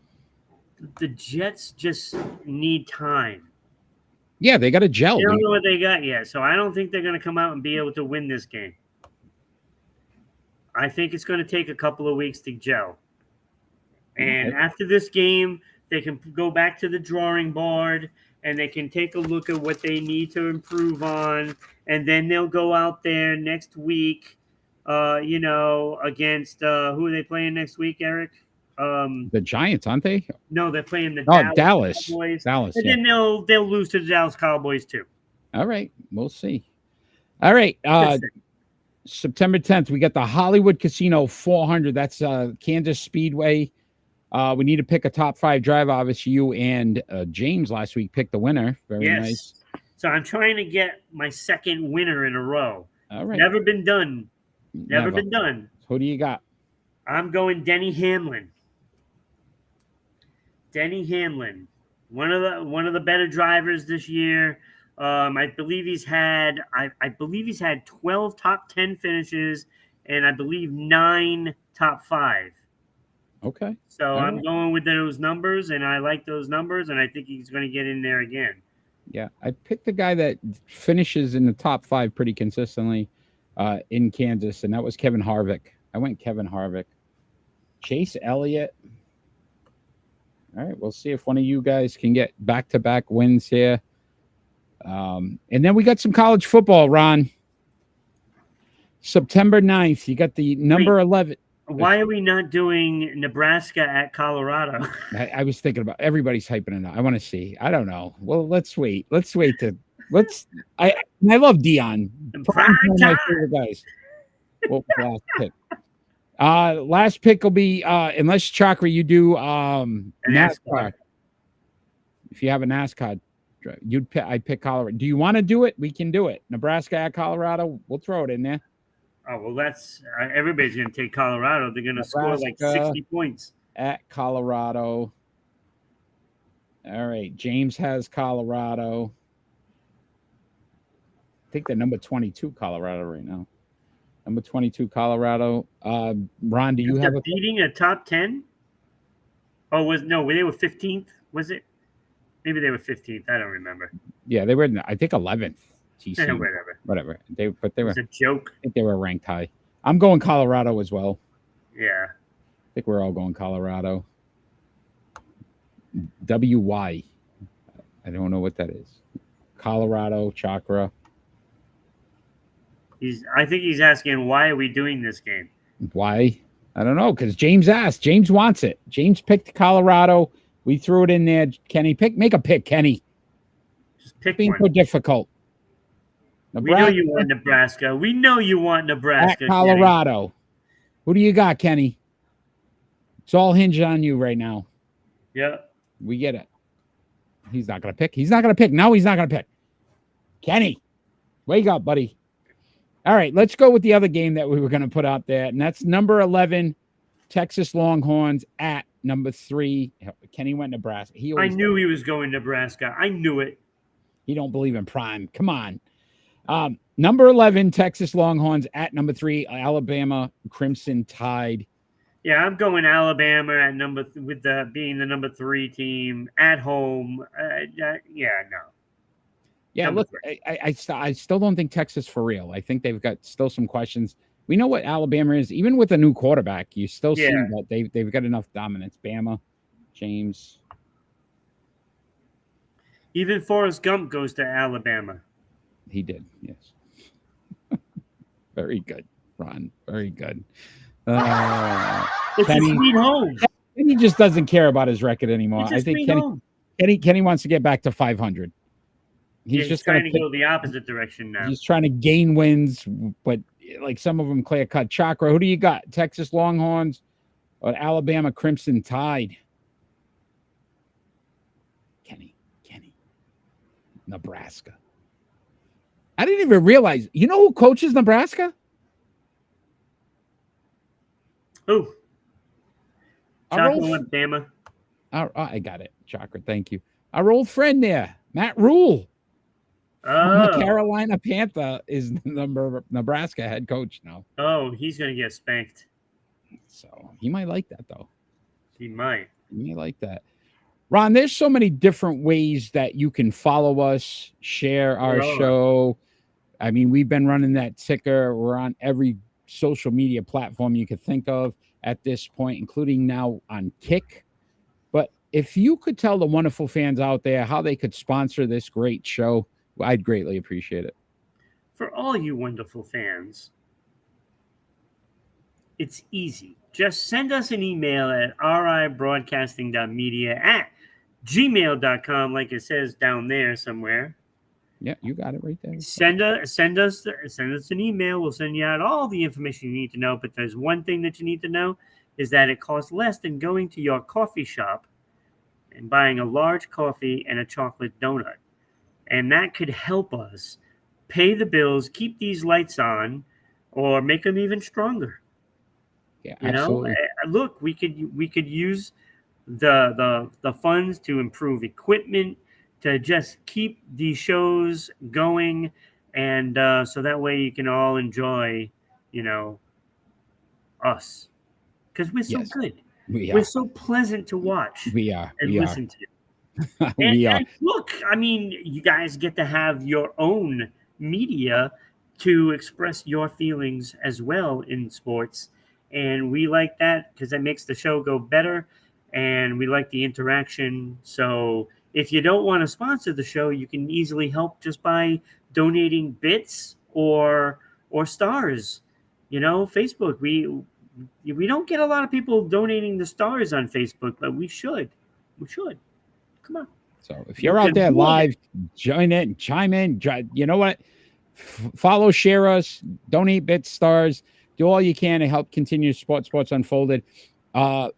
just need time. Yeah, they got a gel. They don't know what they got yet, so I don't think they're going to come out and be able to win this game. I think it's going to take a couple of weeks to gel. And after this game, they can go back to the drawing board and they can take a look at what they need to improve on. And then they'll go out there next week, against who are they playing next week, Eric? The Giants, aren't they? No, they're playing the Dallas Cowboys. Dallas, and then they'll lose to the Dallas Cowboys too. All right, we'll see. All right, September 10th, we got the Hollywood Casino 400. That's Kansas Speedway. We need to pick a top 5 driver. Obviously, you and James last week picked the winner. Very nice. So I'm trying to get my second winner in a row. All right. Never been done. Never been done. Who do you got? I'm going Denny Hamlin. Denny Hamlin, one of the better drivers this year. I believe he's had 12 top 10 finishes and I believe 9 top 5. Okay. So I'm going with those numbers, and I like those numbers, and I think he's going to get in there again. Yeah, I picked the guy that finishes in the top 5 pretty consistently in Kansas, and that was Kevin Harvick. I went Kevin Harvick. Chase Elliott. All right, we'll see if one of you guys can get back-to-back wins here. And then we got some college football, Ron. September 9th, you got the number 11. Why are we not doing Nebraska at Colorado? I was thinking about everybody's hyping it up. I want to see. I don't know. Well, let's wait. I love Dion. One of my favorite guys. Well, last pick. Last pick will be unless Chakra, you do NASCAR. If you have a NASCAR, I'd pick Colorado. Do you want to do it? We can do it. Nebraska at Colorado. We'll throw it in there. Oh, well, that's everybody's going to take Colorado. They're going to score like 60 points. At Colorado. All right. James has Colorado. I think they're number 22 Colorado right now. Number 22, Colorado. Ron, do you have After beating a top 10? Oh, they were 15th? Was it? Maybe they were 15th. I don't remember. Yeah, they were, I think, 11th. TC, Whatever. They were. It's a joke. I think they were ranked high. I'm going Colorado as well. Yeah. I think we're all going Colorado. WY. I don't know what that is. Colorado, Chakra. I think he's asking, why are we doing this game? Why? I don't know, because James asked. James wants it. James picked Colorado. We threw it in there. Kenny, make a pick, Kenny. Just pick Being one. so difficult. Nebraska. We know you want Nebraska. We know you want Nebraska. At Colorado. Kenny. Who do you got, Kenny? It's all hinged on you right now. Yeah. We get it. He's not going to pick. He's not going to pick. No, he's not going to pick. Kenny, wake up, buddy. All right, let's go with the other game that we were going to put out there, and that's number 11, Texas Longhorns at number 3. Kenny went Nebraska. I knew he was going Nebraska. I knew it. He don't believe in prime. Come on. Number 11, Texas Longhorns at number 3, Alabama Crimson Tide. Yeah, I'm going Alabama at being the number 3 team at home. No. Yeah, look, I still don't think Texas for real. I think they've got still some questions. We know what Alabama is. Even with a new quarterback, you still see that they've got enough dominance. Bama, James. Even Forrest Gump goes to Alabama. He did, yes. Very good, Ron. Very good. It's Kenny, a sweet home. He just doesn't care about his record anymore. I think Kenny wants to get back to 500. He's just trying to go the opposite direction now. He's trying to gain wins, but like some of them clear cut. Chakra, who do you got? Texas Longhorns or Alabama Crimson Tide? Kenny. Nebraska. I didn't even realize. You know who coaches Nebraska? Who? Chakra went Bama. I got it. Chakra, thank you. Our old friend there, Matt Rule. The Carolina Panther is the Nebraska head coach now. Oh, he's going to get spanked. So he might like that, though. He might like that. Ron, there's so many different ways that you can follow us, share our show. I mean, we've been running that ticker. We're on every social media platform you could think of at this point, including now on Kick. But if you could tell the wonderful fans out there how they could sponsor this great show, I'd greatly appreciate it. For all you wonderful fans, it's easy. Just send us an email at ribroadcasting.media@gmail.com, like it says down there somewhere. Yeah, you got it right there. Send us an email. We'll send you out all the information you need to know. But there's one thing that you need to know is that it costs less than going to your coffee shop and buying a large coffee and a chocolate donut. And that could help us pay the bills, keep these lights on, or make them even stronger. Yeah, absolutely. Look, we could use the funds to improve equipment, to just keep these shows going, and so that way you can all enjoy, us, because we're so good. We're so pleasant to watch. We are. And listen to. And look, I mean, you guys get to have your own media to express your feelings as well in sports. And we like that because it makes the show go better. And we like the interaction. So if you don't want to sponsor the show, you can easily help just by donating bits or stars. Facebook. We don't get a lot of people donating the stars on Facebook, but we should. Come on. So if you're out there live, join in, chime in. You know what? Follow, share us, donate bits, stars, do all you can to help continue Sports Unfolded.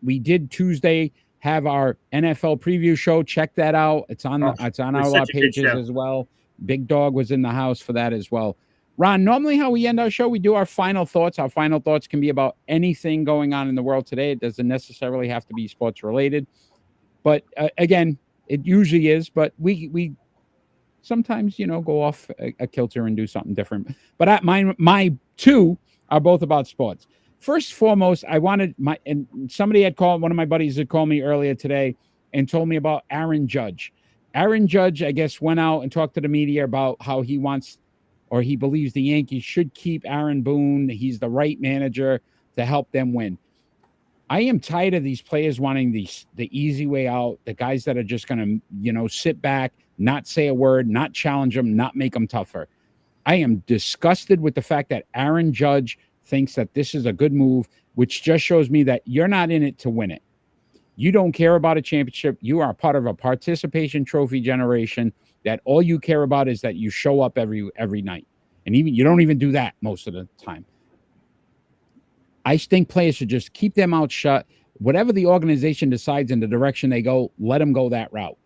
We did Tuesday have our NFL preview show. Check that out. It's on our pages as well. Big Dog was in the house for that as well. Ron, normally how we end our show, we do our final thoughts. Our final thoughts can be about anything going on in the world today. It doesn't necessarily have to be sports related. But again, it usually is, but we sometimes, go off a kilter and do something different. But my 2 are both about sports. First foremost, I wanted and somebody had called, one of my buddies had called me earlier today and told me about Aaron Judge. Aaron Judge, I guess, went out and talked to the media about how he wants, or he believes the Yankees should keep Aaron Boone. He's the right manager to help them win. I am tired of these players wanting the easy way out, the guys that are just going to, sit back, not say a word, not challenge them, not make them tougher. I am disgusted with the fact that Aaron Judge thinks that this is a good move, which just shows me that you're not in it to win it. You don't care about a championship. You are part of a participation trophy generation that all you care about is that you show up every night. And even you don't even do that most of the time. I think players should just keep their mouth shut. Whatever the organization decides in the direction they go, let them go that route.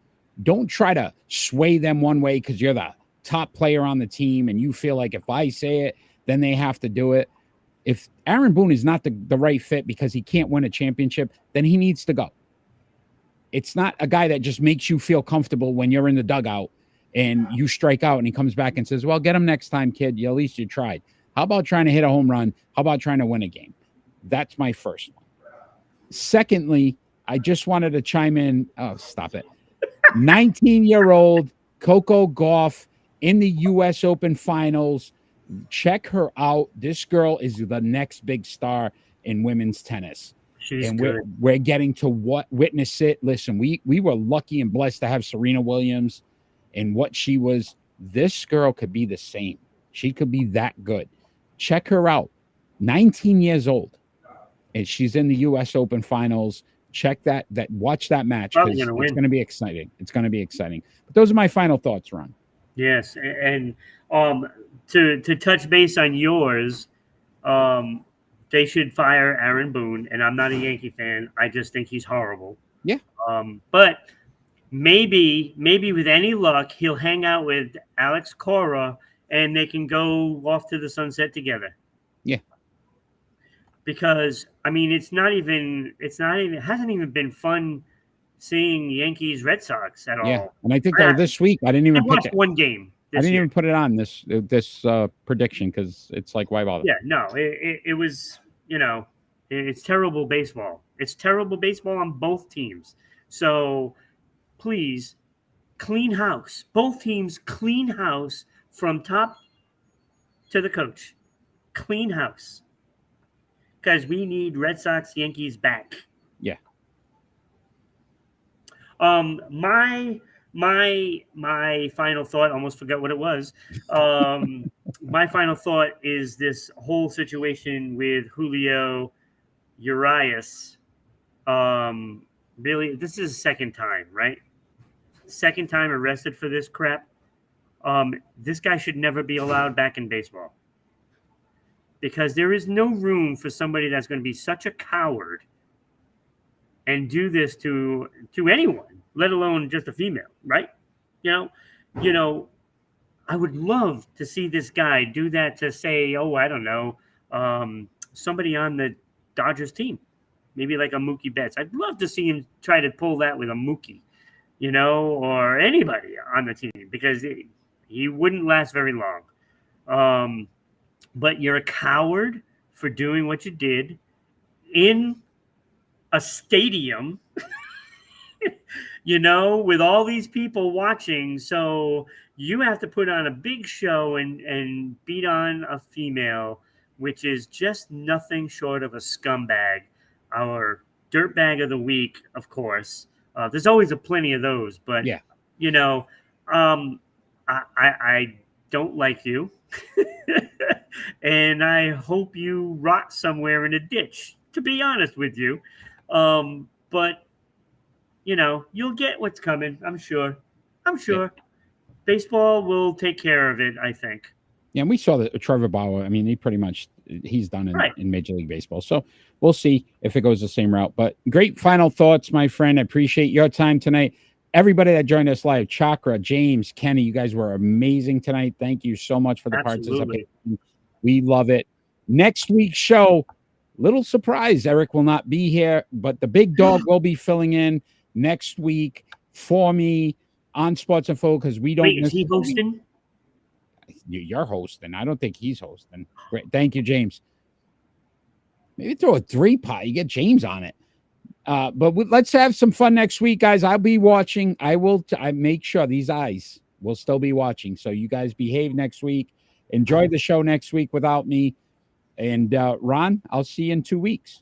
Don't try to sway them one way because you're the top player on the team and you feel like if I say it, then they have to do it. If Aaron Boone is not the right fit because he can't win a championship, then he needs to go. It's not a guy that just makes you feel comfortable when you're in the dugout and you strike out and he comes back and says, well, get him next time, kid. At least you tried. How about trying to hit a home run? How about trying to win a game? That's my first one. Secondly, I just wanted to chime in. Oh, stop it. 19-year-old Coco Gauff in the U.S. Open Finals. Check her out. This girl is the next big star in women's tennis. She's and good. we're getting to witness it. Listen, we were lucky and blessed to have Serena Williams and what she was. This girl could be the same. She could be that good. Check her out. 19 years old. And she's in the U.S. Open Finals. Check watch that match because it's going to be exciting. It's going to be exciting. But those are my final thoughts, Ron. Yes, and to touch base on yours, they should fire Aaron Boone. And I'm not a Yankee fan. I just think he's horrible. Yeah. But maybe with any luck, he'll hang out with Alex Cora and they can go off to the sunset together. Yeah. Because I mean, it hasn't even been fun seeing Yankees Red Sox at all. Yeah, and I think that this week I didn't even watch one game. I didn't even put it on this prediction because it's like, why bother? Yeah, no, it was, it's terrible baseball. It's terrible baseball on both teams. So please clean house. Both teams clean house from top to the coach. Clean house. Because we need Red Sox Yankees back. Yeah. My final thought, almost forgot what it was. My final thought is this whole situation with Julio Urias. Really, this is the second time, right? Second time arrested for this crap. This guy should never be allowed back in baseball. Because there is no room for somebody that's going to be such a coward and do this to anyone, let alone just a female, right? I would love to see this guy do that to say, I don't know, somebody on the Dodgers team, maybe like a Mookie Betts. I'd love to see him try to pull that with a Mookie, or anybody on the team because he wouldn't last very long. But you're a coward for doing what you did in a stadium, with all these people watching. So you have to put on a big show and beat on a female, which is just nothing short of a scumbag. Our dirtbag of the week, of course. There's always plenty of those, but yeah, I don't like you. And I hope you rot somewhere in a ditch, to be honest with you. But, you'll get what's coming, I'm sure. Yeah. Baseball will take care of it, I think. Yeah, and we saw that Trevor Bauer, I mean, he's done in Major League Baseball. So we'll see if it goes the same route. But great final thoughts, my friend. I appreciate your time tonight. Everybody that joined us live, Chakra, James, Kenny, you guys were amazing tonight. Thank you so much for the participation. We love it. Next week's show, little surprise, Eric will not be here, but the big dog will be filling in next week for me on Sports Info because we don't. Wait, is he hosting? You're hosting. I don't think he's hosting. Great. Thank you, James. Maybe throw a 3-pot. You get James on it. But let's have some fun next week, guys. I'll be watching. I make sure these eyes will still be watching. So you guys behave next week. Enjoy the show next week without me. And Ron, I'll see you in 2 weeks.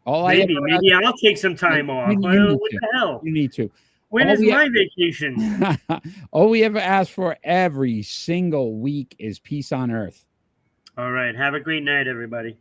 Maybe I'll take some time off. What the hell? You need to. When is my vacation? All we ever ask for every single week is peace on earth. All right. Have a great night, everybody.